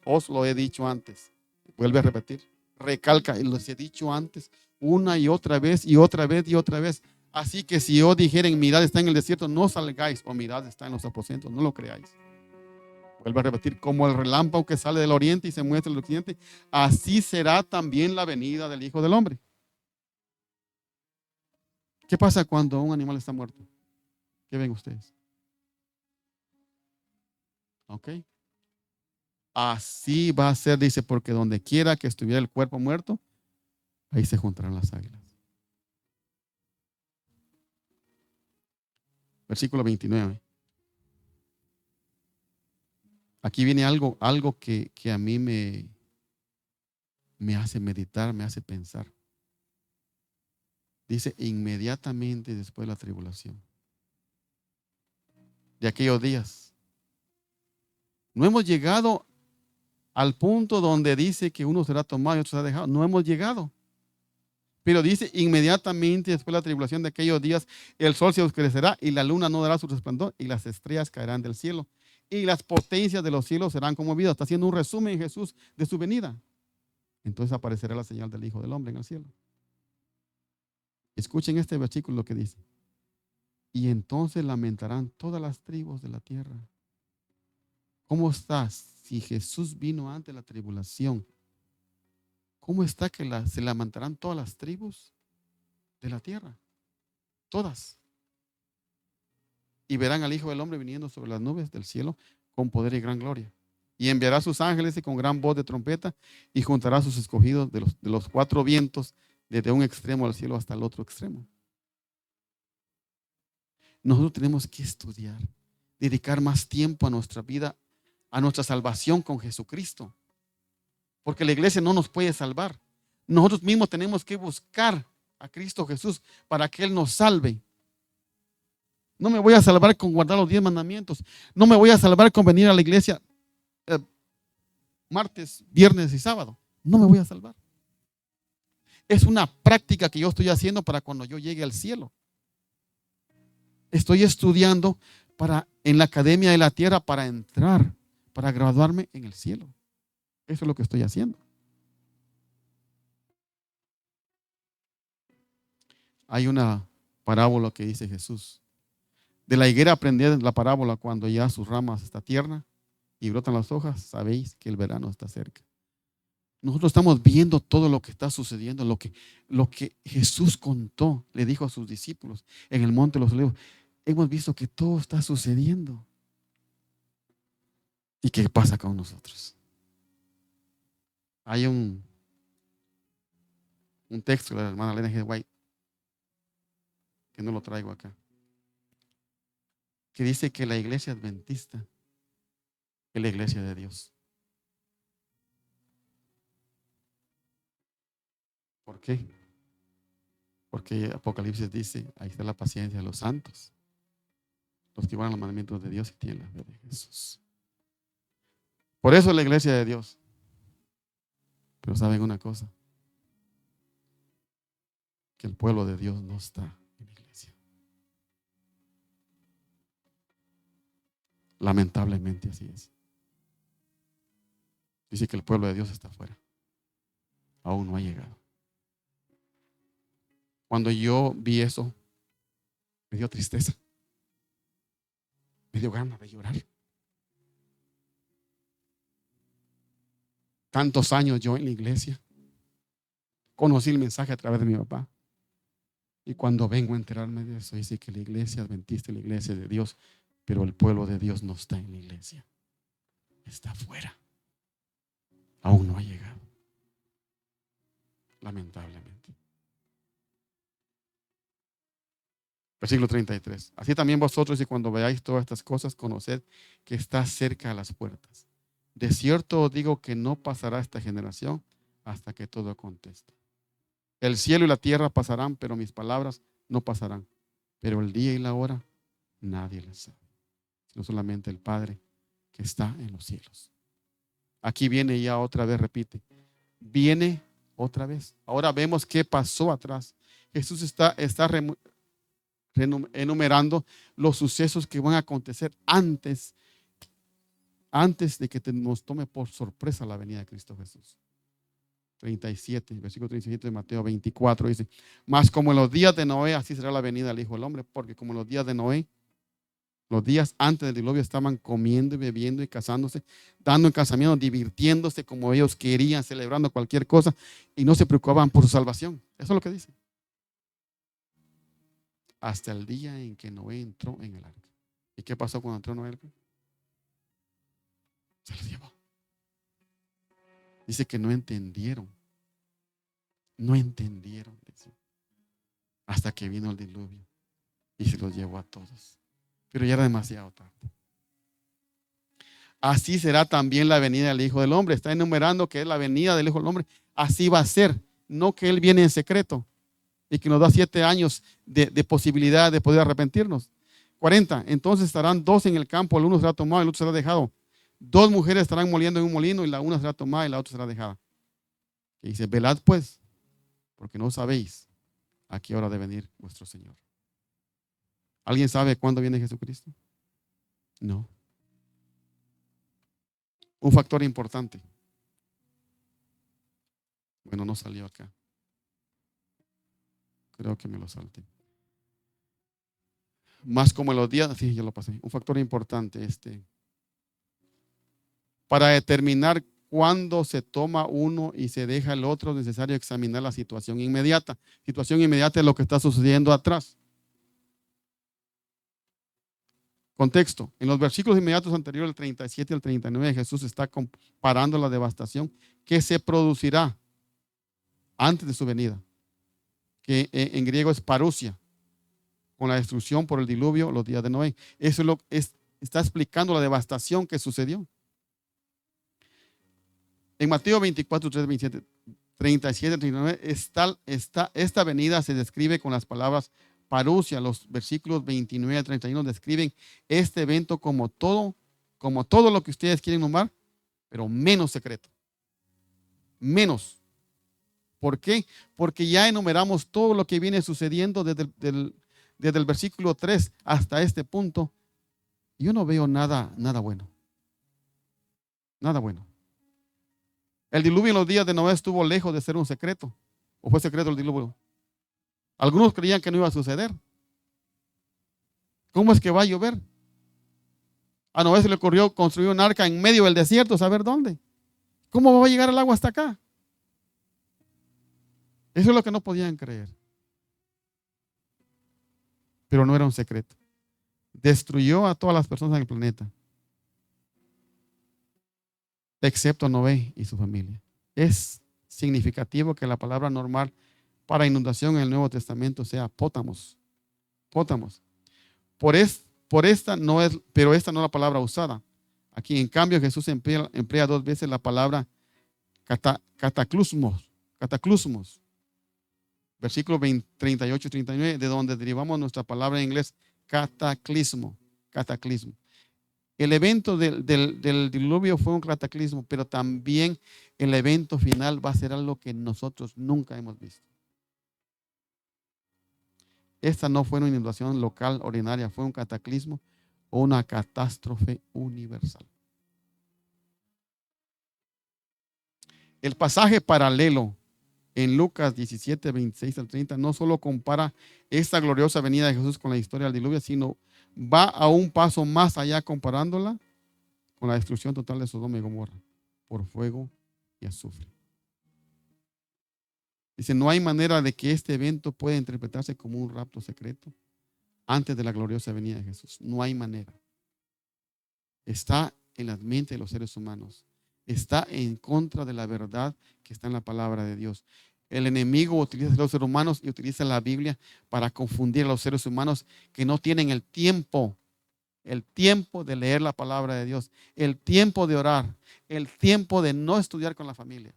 Os lo he dicho antes. Vuelve a repetir. Recalca, y los he dicho antes, una y otra vez, y otra vez, y otra vez. Así que si yo dijeren, mirad está en el desierto, no salgáis, o mirad está en los aposentos, no lo creáis. Vuelve a repetir, como el relámpago que sale del oriente y se muestra en el occidente, así será también la venida del Hijo del Hombre. ¿Qué pasa cuando un animal está muerto? ¿Qué ven ustedes? ¿Ok? Así va a ser, dice, porque donde quiera que estuviera el cuerpo muerto, ahí se juntarán las águilas. Versículo 29. Aquí viene algo que a mí me hace meditar, me hace pensar. Dice, inmediatamente después de la tribulación, de aquellos días. No hemos llegado al punto donde dice que uno será tomado y otro será dejado. No hemos llegado. Pero dice, inmediatamente después de la tribulación de aquellos días, el sol se oscurecerá y la luna no dará su resplandor y las estrellas caerán del cielo y las potencias de los cielos serán conmovidas. Está haciendo un resumen Jesús de su venida. Entonces aparecerá la señal del Hijo del Hombre en el cielo. Escuchen este versículo que dice, y entonces lamentarán todas las tribus de la tierra. ¿Cómo estás? Si Jesús vino antes de la tribulación, ¿cómo está que se lamentarán todas las tribus de la tierra? Todas. Y verán al Hijo del Hombre viniendo sobre las nubes del cielo con poder y gran gloria. Y enviará a sus ángeles y con gran voz de trompeta y juntará a sus escogidos de los cuatro vientos, desde un extremo del cielo hasta el otro extremo. Nosotros tenemos que estudiar, dedicar más tiempo a nuestra vida, a nuestra salvación con Jesucristo. Porque la iglesia no nos puede salvar. Nosotros mismos tenemos que buscar a Cristo Jesús para que Él nos salve. No me voy a salvar con guardar los 10 mandamientos. No me voy a salvar con venir a la iglesia martes, viernes y sábado. No me voy a salvar. Es una práctica que yo estoy haciendo para cuando yo llegue al cielo. Estoy estudiando en la academia de la tierra para entrar, para graduarme en el cielo. Eso es lo que estoy haciendo. Hay una parábola que dice Jesús. De la higuera aprended la parábola, cuando ya sus ramas está tierna y brotan las hojas, sabéis que el verano está cerca. Nosotros estamos viendo todo lo que está sucediendo, lo que Jesús contó, le dijo a sus discípulos en el monte de los olivos. Hemos visto que todo está sucediendo. ¿Y qué pasa con nosotros? Hay un texto de la hermana Elena G. White, que no lo traigo acá, que dice que la iglesia adventista es la iglesia de Dios. ¿Por qué? Porque Apocalipsis dice, ahí está la paciencia de los santos, los que guardan los mandamientos de Dios y tienen la fe de Jesús. Por eso es la iglesia de Dios. Pero saben una cosa, que el pueblo de Dios no está en la iglesia. Lamentablemente así es. Dice que el pueblo de Dios está afuera. Aún no ha llegado. Cuando yo vi eso, me dio tristeza. Me dio ganas de llorar. Tantos años yo en la iglesia. Conocí el mensaje a través de mi papá. Y cuando vengo a enterarme de eso, dice que la iglesia adventista es la iglesia de Dios, pero el pueblo de Dios no está en la iglesia. Está afuera. Aún no ha llegado. Lamentablemente. Versículo 33. Así también vosotros, y cuando veáis todas estas cosas, conoced que está cerca a las puertas. De cierto os digo que no pasará esta generación hasta que todo conteste. El cielo y la tierra pasarán, pero mis palabras no pasarán. Pero el día y la hora nadie las sabe, sino solamente el Padre que está en los cielos. Aquí viene ya otra vez, repite. Viene otra vez. Ahora vemos qué pasó atrás. Jesús está enumerando los sucesos que van a acontecer antes de que nos tome por sorpresa la venida de Cristo Jesús. 37, versículo 37 de Mateo 24 dice: mas como en los días de Noé, así será la venida del Hijo del Hombre, porque como en los días de Noé, los días antes del diluvio, estaban comiendo y bebiendo y casándose, dando en casamiento, divirtiéndose como ellos querían, celebrando cualquier cosa, y no se preocupaban por su salvación. Eso es lo que dice. Hasta el día en que Noé entró en el arca. ¿Y qué pasó cuando entró Noé en el arca? Se los llevó. Dice que no entendieron. No entendieron. Dice, hasta que vino el diluvio y se los llevó a todos. Pero ya era demasiado tarde. Así será también la venida del Hijo del Hombre. Está enumerando que es la venida del Hijo del Hombre. Así va a ser. No que Él viene en secreto y que nos da 7 años de posibilidad de poder arrepentirnos. 40. Entonces estarán 2 en el campo. El uno será tomado y el otro será dejado. 2 mujeres estarán moliendo en un molino y la una será tomada y la otra será dejada. Y dice: velad pues, porque no sabéis a qué hora debe venir vuestro Señor. ¿Alguien sabe cuándo viene Jesucristo? No. Un factor importante. Bueno, no salió acá. Creo que me lo salté. Más como en los días, sí, ya lo pasé. Un factor importante para determinar cuándo se toma uno y se deja el otro, es necesario examinar la situación inmediata. Situación inmediata es lo que está sucediendo atrás. Contexto. En los versículos inmediatos anteriores, el 37 y el 39, Jesús está comparando la devastación que se producirá antes de su venida, que en griego es parousia, con la destrucción por el diluvio, los días de Noé. Eso está explicando la devastación que sucedió. En Mateo 24, 3, 27, 37, 39, esta venida se describe con las palabras parousia. Los versículos 29 a 31 describen este evento como todo lo que ustedes quieren nombrar, pero menos secreto. Menos. ¿Por qué? Porque ya enumeramos todo lo que viene sucediendo desde el versículo 3 hasta este punto. Yo no veo nada bueno. Nada bueno. El diluvio en los días de Noé estuvo lejos de ser un secreto. ¿O fue secreto el diluvio? Algunos creían que no iba a suceder. ¿Cómo es que va a llover? A Noé se le ocurrió construir un arca en medio del desierto, ¿saber dónde? ¿Cómo va a llegar el agua hasta acá? Eso es lo que no podían creer. Pero no era un secreto. Destruyó a todas las personas en el planeta, excepto a Noé y su familia. Es significativo que la palabra normal para inundación en el Nuevo Testamento sea pótamos. Pótamos. Por esta no es, pero esta no es la palabra usada. Aquí, en cambio, Jesús emplea 2 veces la palabra cataclusmos. Cataclusmos. Versículos 38 y 39, de donde derivamos nuestra palabra en inglés cataclismo. Cataclismo. El evento del diluvio fue un cataclismo, pero también el evento final va a ser algo que nosotros nunca hemos visto. Esta no fue una inundación local ordinaria, fue un cataclismo o una catástrofe universal. El pasaje paralelo en Lucas 17, 26 al 30 no solo compara esta gloriosa venida de Jesús con la historia del diluvio, sino va a un paso más allá comparándola con la destrucción total de Sodoma y Gomorra por fuego y azufre. Dice: no hay manera de que este evento pueda interpretarse como un rapto secreto antes de la gloriosa venida de Jesús. No hay manera. Está en las mentes de los seres humanos. Está en contra de la verdad que está en la palabra de Dios. El enemigo utiliza a los seres humanos y utiliza la Biblia para confundir a los seres humanos que no tienen el tiempo de leer la palabra de Dios, el tiempo de orar, el tiempo de no estudiar con la familia.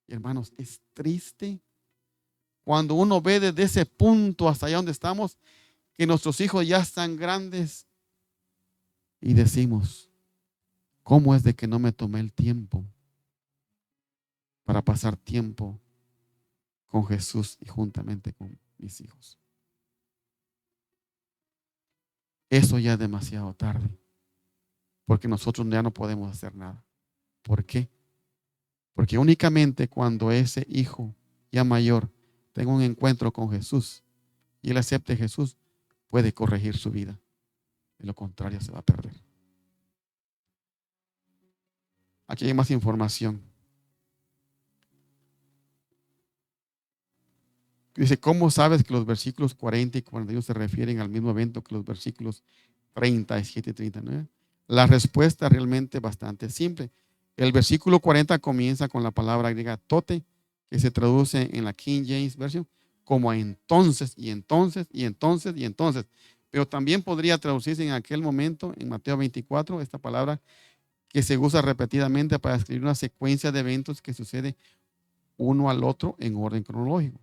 Hermanos, es triste cuando uno ve desde ese punto hasta allá donde estamos, que nuestros hijos ya están grandes y decimos, ¿cómo es de que no me tomé el tiempo para pasar tiempo con Jesús y juntamente con mis hijos? Eso ya es demasiado tarde, porque nosotros ya no podemos hacer nada. ¿Por qué? Porque únicamente cuando ese hijo ya mayor tenga un encuentro con Jesús y él acepte a Jesús, puede corregir su vida. De lo contrario, se va a perder. Aquí hay más información. Dice, ¿cómo sabes que los versículos 40 y 41 se refieren al mismo evento que los versículos 37 y 39? La respuesta es realmente bastante simple. El versículo 40 comienza con la palabra griega tote, que se traduce en la King James Version como a entonces y entonces y entonces y entonces. Pero también podría traducirse en aquel momento, en Mateo 24, esta palabra que se usa repetidamente para describir una secuencia de eventos que sucede uno al otro en orden cronológico.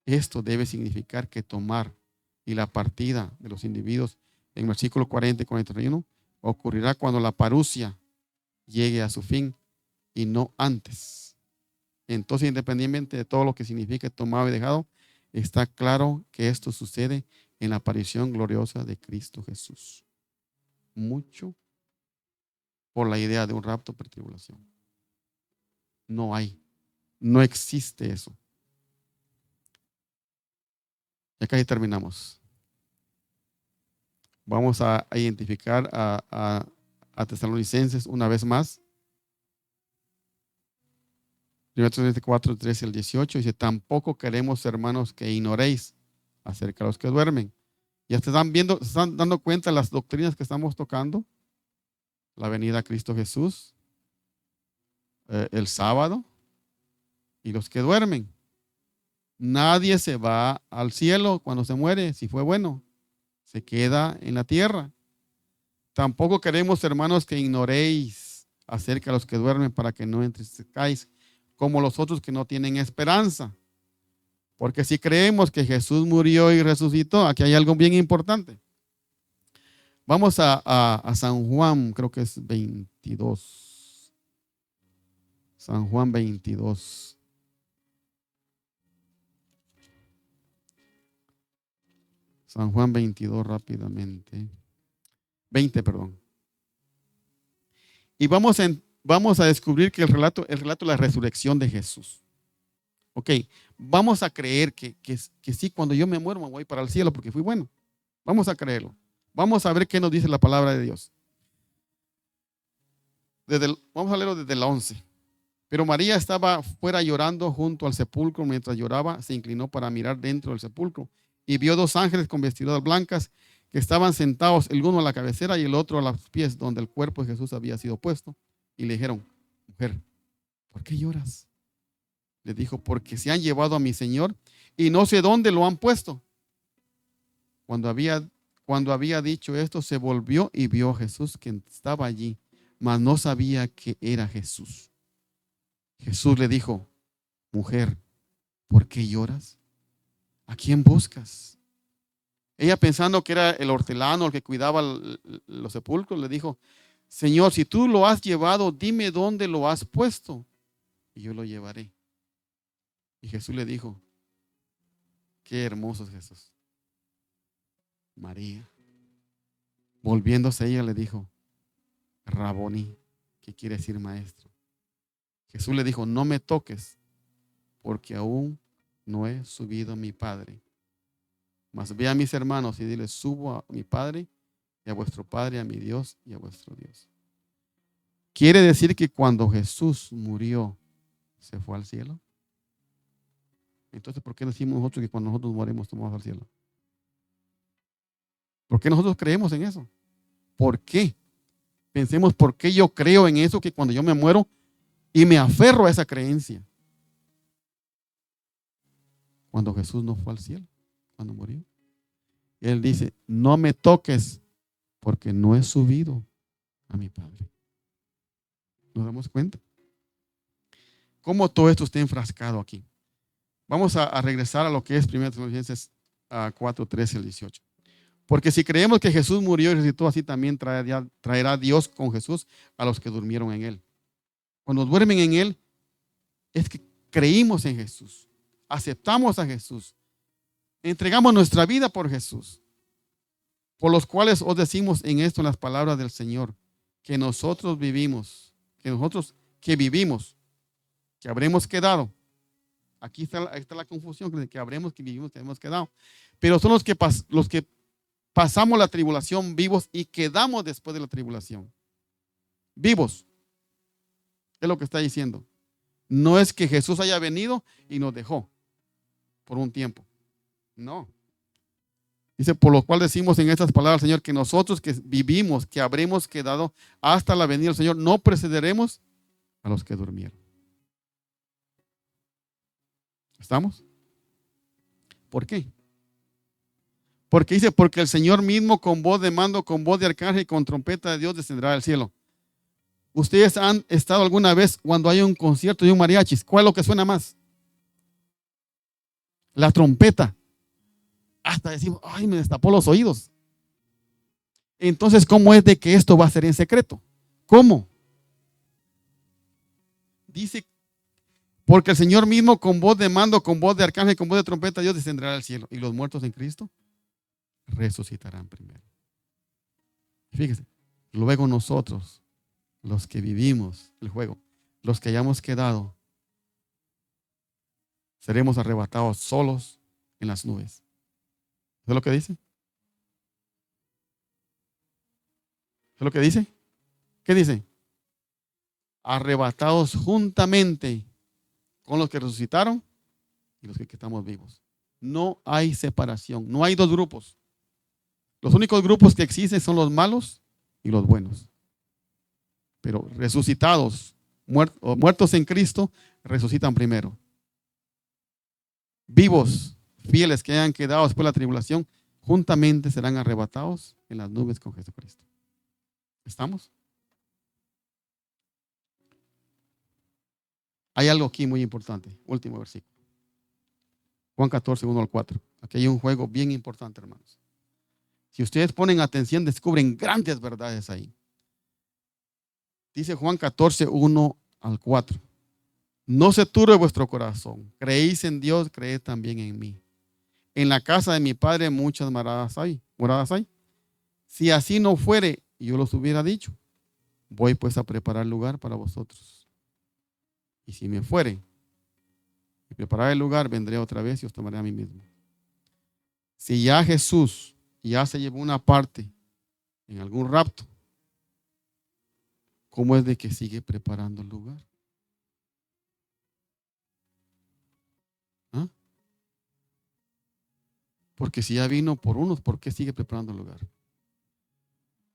Esto debe significar que tomar y la partida de los individuos en versículo 40 y 41 ocurrirá cuando la parusia llegue a su fin y no antes. Entonces, independientemente de todo lo que signifique tomado y dejado, está claro que esto sucede en la aparición gloriosa de Cristo Jesús. Mucho por la idea de un rapto pretribulación. No hay, no existe eso. Y acá ya terminamos. Vamos a identificar a Tesalonicenses una vez más. 1 4, 13 al 18 dice, tampoco queremos, hermanos, que ignoréis acerca de los que duermen. Ya se están dando cuenta de las doctrinas que estamos tocando. La venida a Cristo Jesús, el sábado y los que duermen. Nadie se va al cielo cuando se muere, si fue bueno. Se queda en la tierra. Tampoco queremos, hermanos, que ignoréis acerca de los que duermen para que no entristezcáis como los otros que no tienen esperanza. Porque si creemos que Jesús murió y resucitó, aquí hay algo bien importante. Vamos a San Juan, creo que es 22. San Juan 22. San Juan 22 rápidamente. 20, perdón. Y vamos a descubrir que el relato de la resurrección de Jesús. Ok, vamos a creer que sí, cuando yo me muero me voy para el cielo porque fui bueno. Vamos a creerlo. Vamos a ver qué nos dice la palabra de Dios. Vamos a leerlo desde el 11. Pero María estaba fuera llorando junto al sepulcro. Mientras lloraba, se inclinó para mirar dentro del sepulcro y vio dos ángeles con vestiduras blancas que estaban sentados, el uno a la cabecera y el otro a los pies, donde el cuerpo de Jesús había sido puesto. Y le dijeron, mujer, ¿por qué lloras? Le dijo, porque se han llevado a mi Señor y no sé dónde lo han puesto. Cuando había dicho esto, se volvió y vio a Jesús que estaba allí, mas no sabía que era Jesús. Jesús le dijo, mujer, ¿por qué lloras? ¿A quién buscas? Ella, pensando que era el hortelano, el que cuidaba los sepulcros, le dijo, Señor, si tú lo has llevado, dime dónde lo has puesto y yo lo llevaré. Y Jesús le dijo, qué hermoso es Jesús. María. Volviéndose a ella le dijo, Raboni, que quiere decir maestro. Jesús le dijo, no me toques, porque aún no he subido a mi Padre. Mas ve a mis hermanos y dile, subo a mi Padre y a vuestro Padre, a mi Dios y a vuestro Dios. Quiere decir que cuando Jesús murió, se fue al cielo. Entonces, ¿por qué decimos nosotros que cuando nosotros morimos, tomamos al cielo? ¿Por qué nosotros creemos en eso? ¿Por qué? Pensemos, ¿por qué yo creo en eso? Que cuando yo me muero y me aferro a esa creencia. Cuando Jesús no fue al cielo, cuando murió. Él dice, no me toques porque no he subido a mi Padre. ¿Nos damos cuenta? ¿Cómo todo esto está enfrascado aquí? Vamos a regresar a lo que es 1 Tesalonicenses 4, 13 al 18. Porque si creemos que Jesús murió y resucitó, así también traerá Dios con Jesús a los que durmieron en él. Cuando duermen en él, es que creímos en Jesús, aceptamos a Jesús, entregamos nuestra vida por Jesús, por los cuales os decimos en esto, en las palabras del Señor, que nosotros vivimos, que vivimos, que habremos quedado. Aquí está la confusión, que habremos, que vivimos, que hemos quedado. Pero son los que pasamos la tribulación vivos y quedamos después de la tribulación. Vivos. Es lo que está diciendo. No es que Jesús haya venido y nos dejó por un tiempo. No. Dice, por lo cual decimos en estas palabras, Señor, que nosotros que vivimos, que habremos quedado hasta la venida del Señor, no precederemos a los que durmieron. ¿Estamos? ¿Por qué? Porque dice, porque el Señor mismo con voz de mando, con voz de arcángel y con trompeta de Dios descenderá del cielo. ¿Ustedes han estado alguna vez cuando hay un concierto de un mariachi? ¿Cuál es lo que suena más? La trompeta. Hasta decimos, ay, me destapó los oídos. Entonces, ¿cómo es de que esto va a ser en secreto? ¿Cómo? Dice, porque el Señor mismo con voz de mando, con voz de arcángel, con voz de trompeta, Dios descenderá al cielo. Y los muertos en Cristo resucitarán primero. Fíjese, luego nosotros, los que vivimos el juego, los que hayamos quedado, seremos arrebatados solos en las nubes. ¿Es lo que dice? ¿Es lo que dice? ¿Qué dice? Arrebatados juntamente con los que resucitaron y los que estamos vivos. No hay separación, no hay dos grupos. Los únicos grupos que existen son los malos y los buenos. Pero resucitados, muertos en Cristo, resucitan primero. Vivos, fieles que hayan quedado después de la tribulación, juntamente serán arrebatados en las nubes con Jesucristo. ¿Estamos? Hay algo aquí muy importante. Último versículo. Juan 14, 1 al 4. Aquí hay un juego bien importante, hermanos. Si ustedes ponen atención, descubren grandes verdades ahí. Dice Juan 14, 1 al 4. No se turbe vuestro corazón. Creéis en Dios, creed también en mí. En la casa de mi Padre muchas moradas hay. Si así no fuere, yo los hubiera dicho. Voy pues a preparar lugar para vosotros. Y si me fuere y preparar el lugar, vendré otra vez y os tomaré a mí mismo. Si ya Jesús ya se llevó una parte en algún rapto, ¿cómo es de que sigue preparando el lugar? ¿Ah? Porque si ya vino por unos, ¿por qué sigue preparando el lugar?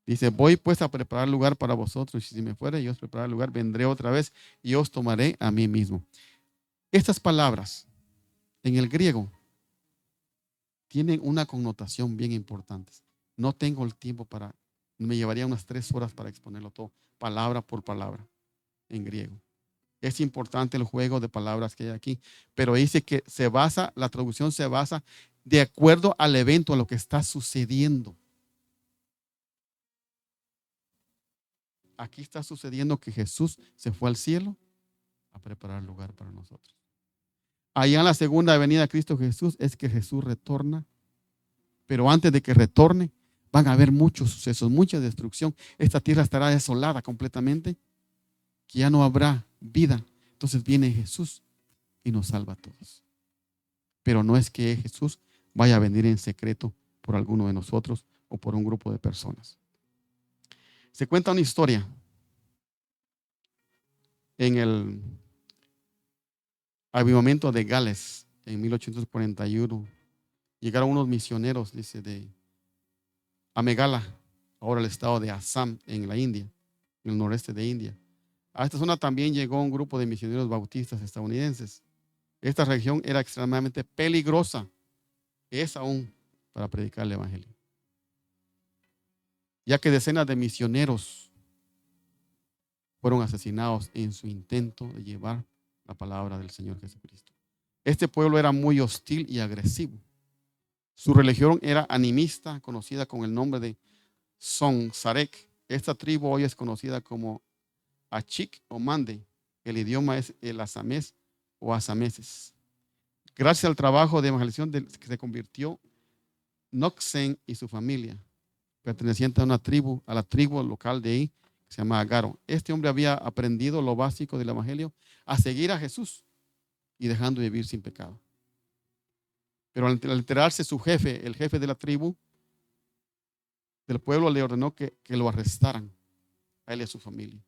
Dice, voy pues a preparar lugar para vosotros, y si me fuere, yo os preparar el lugar, vendré otra vez y os tomaré a mí mismo. Estas palabras en el griego tienen una connotación bien importante. No tengo el tiempo me llevaría unas 3 horas para exponerlo todo, palabra por palabra, en griego. Es importante el juego de palabras que hay aquí, pero dice que la traducción se basa de acuerdo al evento, a lo que está sucediendo. Aquí está sucediendo que Jesús se fue al cielo a preparar lugar para nosotros. Allá en la segunda venida de Cristo Jesús es que Jesús retorna, pero antes de que retorne van a haber muchos sucesos, mucha destrucción. Esta tierra estará desolada completamente, que ya no habrá vida. Entonces viene Jesús y nos salva a todos. Pero no es que Jesús vaya a venir en secreto por alguno de nosotros o por un grupo de personas. Se cuenta una historia en el avivamiento de Gales en 1841. Llegaron unos misioneros, dice, a Megala, ahora el estado de Assam, en la India, en el noreste de India. A esta zona también llegó un grupo de misioneros bautistas estadounidenses. Esta región era extremadamente peligrosa, es aún, para predicar el evangelio, ya que decenas de misioneros fueron asesinados en su intento de llevar la palabra del Señor Jesucristo. Este pueblo era muy hostil y agresivo. Su religión era animista, conocida con el nombre de Sonsarek. Esta tribu hoy es conocida como Achik o Mande. El idioma es el asamés o asameses. Gracias al trabajo de evangelización que se convirtió Noxen y su familia, perteneciente a una tribu, a la tribu local de ahí, que se llama Agaro. Este hombre había aprendido lo básico del evangelio, a seguir a Jesús y dejando de vivir sin pecado. Pero al enterarse su jefe, el jefe de la tribu, del pueblo, le ordenó que lo arrestaran a él y a su familia.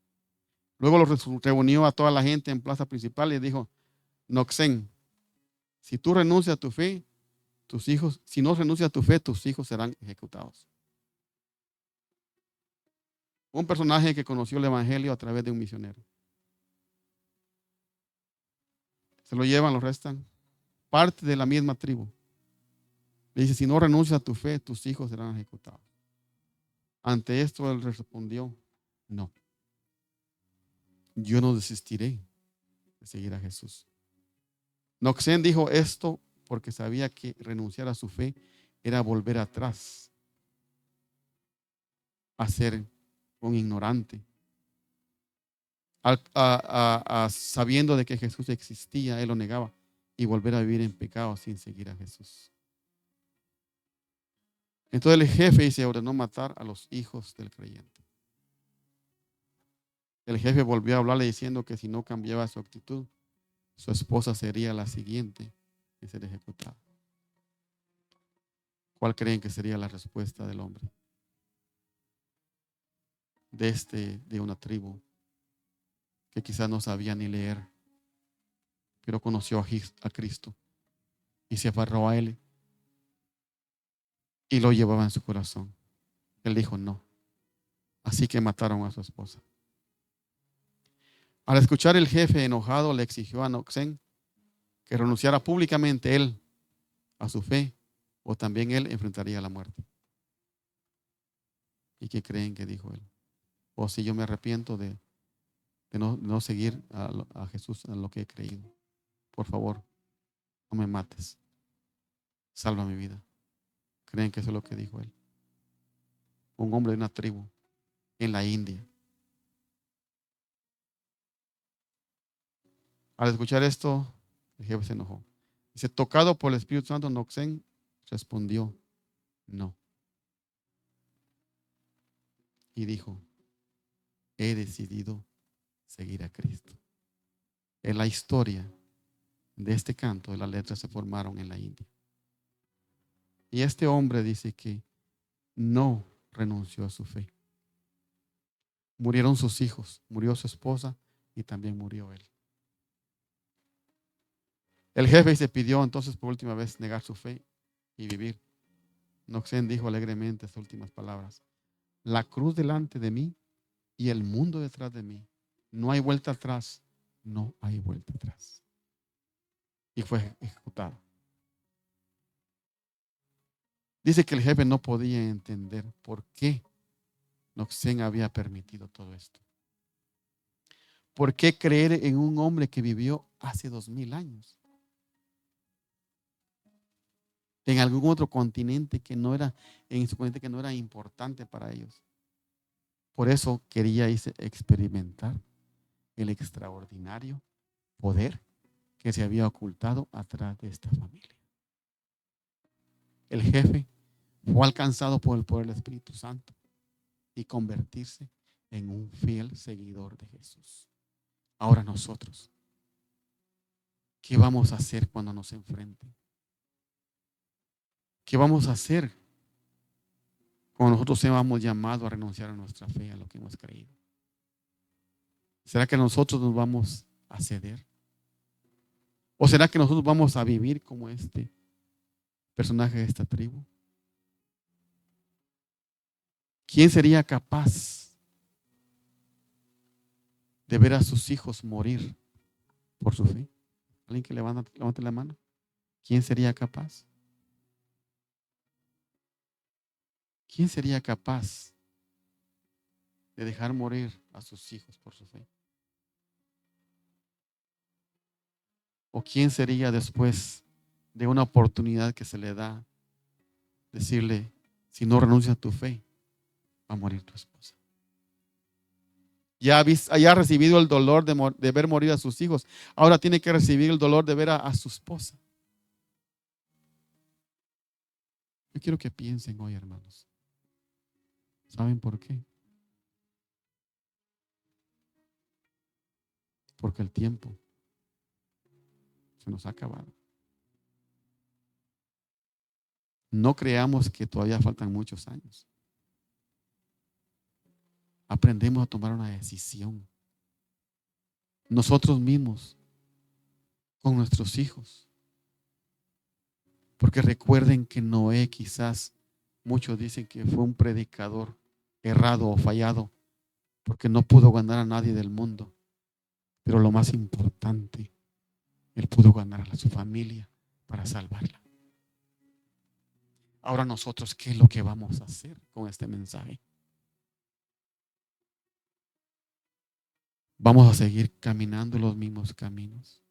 Luego lo reunió a toda la gente en plaza principal y le dijo: Noxen, si tú renuncias a tu fe, tus hijos, si no renuncias a tu fe, tus hijos serán ejecutados. Un personaje que conoció el evangelio a través de un misionero. Se lo llevan, lo restan. Parte de la misma tribu. Le dice: si no renuncias a tu fe, tus hijos serán ejecutados. Ante esto él respondió: no, yo no desistiré de seguir a Jesús. Noxen dijo esto porque sabía que renunciar a su fe era volver atrás a ser un ignorante. Sabiendo de que Jesús existía, él lo negaba y volver a vivir en pecado sin seguir a Jesús. Entonces el jefe se ordenó matar a los hijos del creyente. El jefe volvió a hablarle diciendo que si no cambiaba su actitud, su esposa sería la siguiente en ser ejecutada. ¿Cuál creen que sería la respuesta del hombre? De una tribu que quizás no sabía ni leer, pero conoció a Cristo y se aferró a Él y lo llevaba en su corazón. Él dijo no. Así que mataron a su esposa. Al escuchar, el jefe enojado le exigió a Noxen que renunciara públicamente él a su fe, o también él enfrentaría la muerte. ¿Y qué creen que dijo él? O si yo me arrepiento de no seguir a Jesús en lo que he creído, por favor, no me mates, salva mi vida. ¿Creen que eso es lo que dijo él? Un hombre de una tribu en la India. Al escuchar esto, el jefe se enojó. Dice: tocado por el Espíritu Santo, Noxen respondió no. Y dijo: he decidido seguir a Cristo. En la historia de este canto, de las letras se formaron en la India. Y este hombre dice que no renunció a su fe. Murieron sus hijos, murió su esposa y también murió él. El jefe se pidió entonces por última vez negar su fe y vivir. Noxen dijo alegremente estas últimas palabras: la cruz delante de mí y el mundo detrás de mí. No hay vuelta atrás, no hay vuelta atrás. Y fue ejecutado. Dice que el jefe no podía entender por qué Noxen había permitido todo esto. ¿Por qué creer en un hombre que vivió hace 2000 años? En algún otro continente que no era, en su continente que no era importante para ellos. Por eso quería experimentar el extraordinario poder que se había ocultado atrás de esta familia. El jefe fue alcanzado por el poder del Espíritu Santo y convertirse en un fiel seguidor de Jesús. Ahora nosotros, ¿qué vamos a hacer cuando nos enfrenten? ¿Qué vamos a hacer cuando nosotros seamos llamados a renunciar a nuestra fe, a lo que hemos creído? ¿Será que nosotros nos vamos a ceder? ¿O será que nosotros vamos a vivir como este personaje de esta tribu? ¿Quién sería capaz de ver a sus hijos morir por su fe? ¿Alguien que levante la mano? ¿Quién sería capaz? ¿Quién sería capaz de dejar morir a sus hijos por su fe? ¿O quién sería después de una oportunidad que se le da decirle, si no renuncias a tu fe, va a morir tu esposa? Ya ha recibido el dolor de ver morir a sus hijos. Ahora tiene que recibir el dolor de ver a su esposa. Yo quiero que piensen hoy, hermanos. ¿Saben por qué? Porque el tiempo se nos ha acabado. No creamos que todavía faltan muchos años. Aprendemos a tomar una decisión. Nosotros mismos, con nuestros hijos. Porque recuerden que Noé, quizás muchos dicen que fue un predicador errado o fallado, porque no pudo ganar a nadie del mundo. Pero lo más importante, él pudo ganar a su familia para salvarla. Ahora nosotros, ¿qué es lo que vamos a hacer con este mensaje? ¿Vamos a seguir caminando los mismos caminos?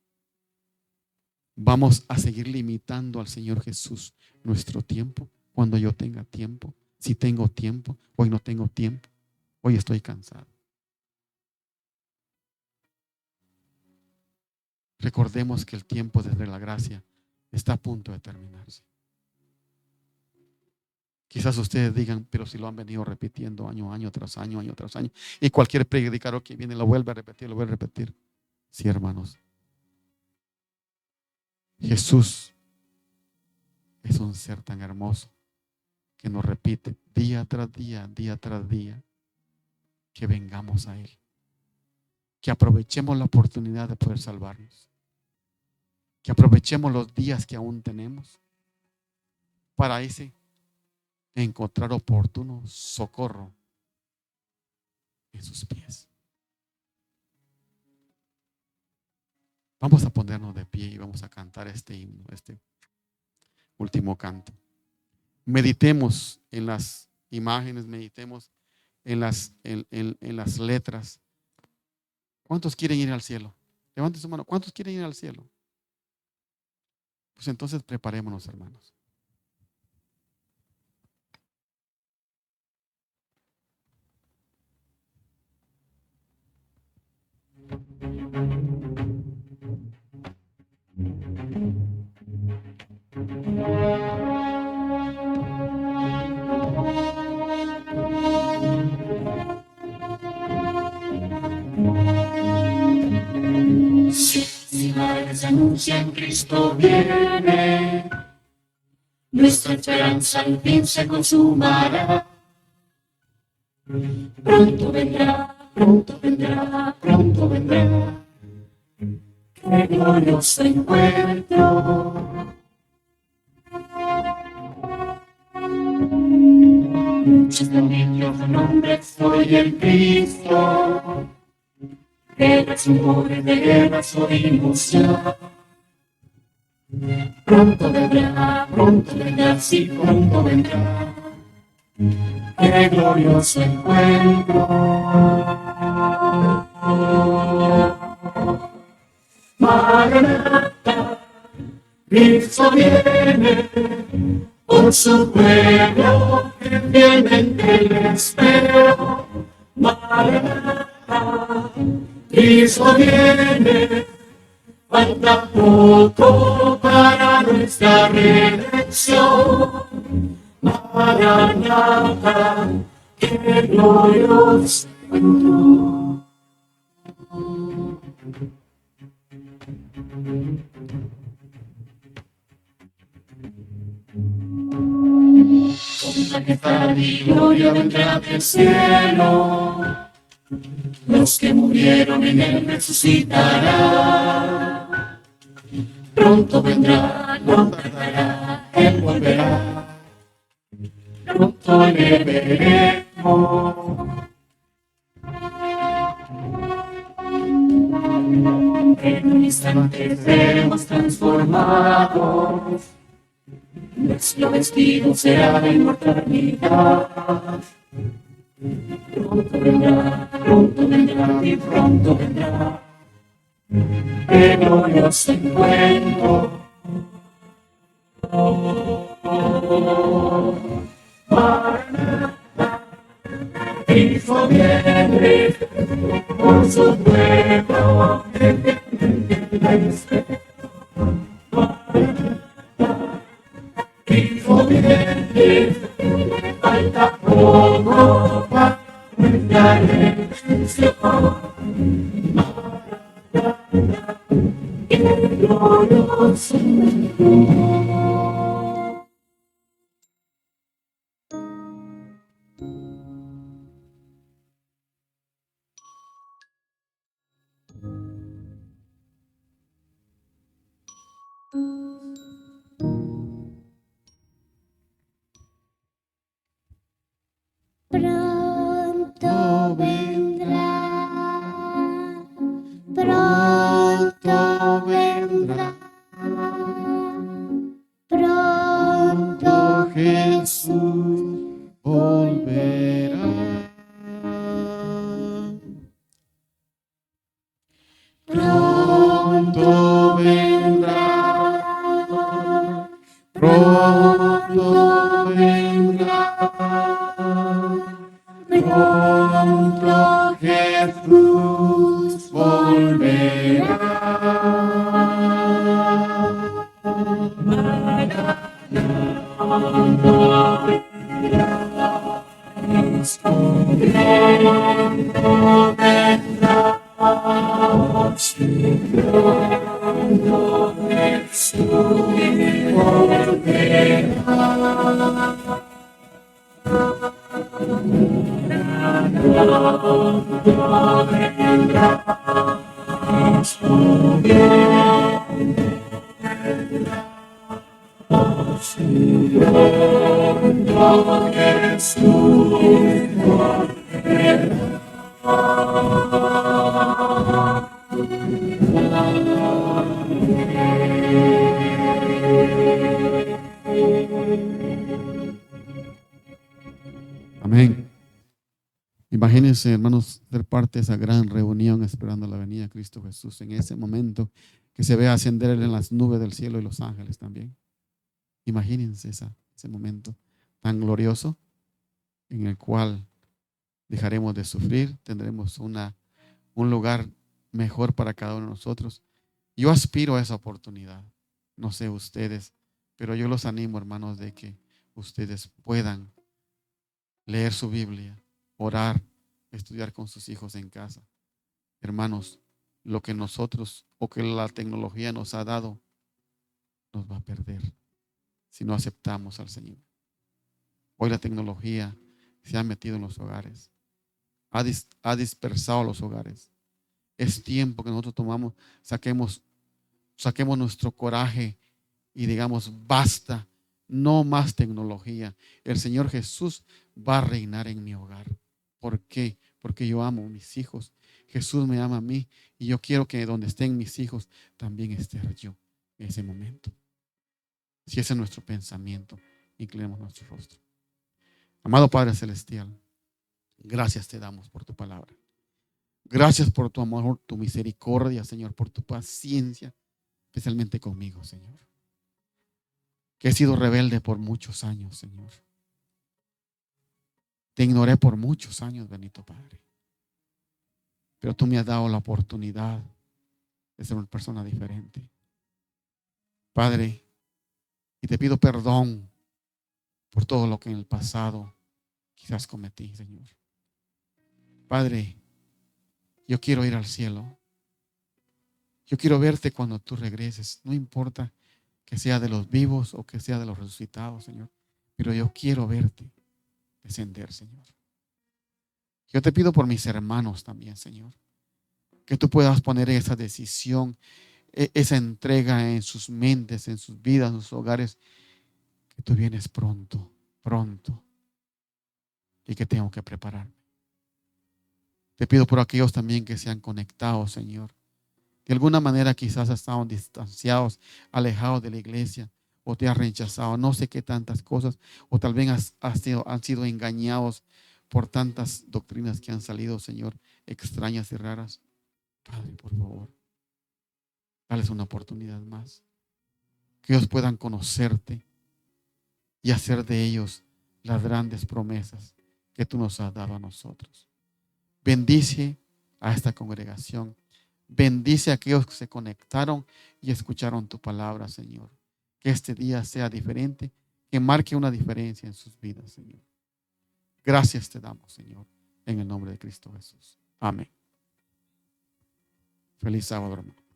¿Vamos a seguir limitando al Señor Jesús nuestro tiempo? Cuando yo tenga tiempo, si tengo tiempo, hoy no tengo tiempo, hoy estoy cansado. Recordemos que el tiempo de la gracia está a punto de terminarse. Quizás ustedes digan, pero si lo han venido repitiendo año tras año, y cualquier predicador que viene lo vuelve a repetir, lo vuelve a repetir. Sí, hermanos. Jesús es un ser tan hermoso que nos repite día tras día, que vengamos a Él, que aprovechemos la oportunidad de poder salvarnos, que aprovechemos los días que aún tenemos para encontrar oportuno socorro en sus pies. Vamos a ponernos de pie y vamos a cantar este himno, este último canto. Meditemos en las imágenes, meditemos en las letras. ¿Cuántos quieren ir al cielo? Levanten su mano. ¿Cuántos quieren ir al cielo? Pues entonces preparémonos, hermanos. Si anuncian Cristo viene, nuestra esperanza al fin se consumará. Pronto vendrá, pronto vendrá, pronto vendrá. Qué glorioso encuentro. Muchos dominios de nombre soy el Cristo. Guerras, rumores de guerras oímos ya. Pronto vendrá, sí, pronto vendrá. Qué glorioso encuentro. Maranatha, Cristo viene, por su pueblo que fielmente le espera. Maranatha, Cristo viene, falta poco para nuestra redención. Maranatha, qué glorioso encuentro. Con majestad y gloria vendrá del cielo. Los que murieron en él resucitará. Pronto vendrá, no tardará, él volverá. Pronto le veremos. En un instante seremos transformados. Nuestro vestido será de inmortalidad. Pronto vendrá y pronto vendrá. qué glorioso encuentro. Cristo viene por su pueblo. Cristo viene, falta poco para la redención. Qué glorioso. Pronto vendrá, pronto vendrá, pronto Jesús volverá. Pronto vendrá, pronto vendrá, pronto Jesús volverá. Pronto vendrá, pronto Jesús volverá. Amén. Imagínense, hermanos, ser parte de esa gran reunión esperando la venida de Cristo Jesús en ese momento que se ve ascender en las nubes del cielo y los ángeles también. Imagínense ese momento tan glorioso en el cual dejaremos de sufrir, tendremos un lugar mejor para cada uno de nosotros. Yo aspiro a esa oportunidad. No sé ustedes, pero yo los animo, hermanos, de que ustedes puedan leer su Biblia, orar, estudiar con sus hijos en casa. Hermanos, lo que nosotros o que la tecnología nos ha dado nos va a perder si no aceptamos al Señor. Hoy la tecnología se ha metido en los hogares, ha dispersado los hogares. Es tiempo que nosotros saquemos nuestro coraje y digamos, basta, no más tecnología. El Señor Jesús va a reinar en mi hogar. ¿Por qué? Porque yo amo a mis hijos. Jesús me ama a mí y yo quiero que donde estén mis hijos también esté yo en ese momento. Si ese es nuestro pensamiento, inclinemos nuestro rostro. Amado Padre Celestial, gracias te damos por tu palabra. Gracias por tu amor, tu misericordia, Señor, por tu paciencia, especialmente conmigo, Señor. Que he sido rebelde por muchos años, Señor. Te ignoré por muchos años, bendito Padre. Pero tú me has dado la oportunidad de ser una persona diferente. Padre, y te pido perdón por todo lo que en el pasado quizás cometí, Señor. Padre, yo quiero ir al cielo. Yo quiero verte cuando tú regreses. No importa que sea de los vivos o que sea de los resucitados, Señor. Pero yo quiero verte descender, Señor. Yo te pido por mis hermanos también, Señor. Que tú puedas poner esa decisión, esa entrega en sus mentes, en sus vidas, en sus hogares. Que tú vienes pronto, pronto. Y que tengo que prepararme. Te pido por aquellos también que se han conectado, Señor. De alguna manera quizás estaban distanciados, alejados de la iglesia, o te has rechazado, no sé qué tantas cosas, o tal vez han sido engañados por tantas doctrinas que han salido, Señor, extrañas y raras. Padre, por favor, Dales una oportunidad más. Que ellos puedan conocerte y hacer de ellos las grandes promesas que tú nos has dado a nosotros. Bendice a esta congregación. Bendice a aquellos que se conectaron y escucharon tu palabra, Señor. Que este día sea diferente, que marque una diferencia en sus vidas, Señor. Gracias te damos, Señor, en el nombre de Cristo Jesús. Amén. Feliz sábado, hermano.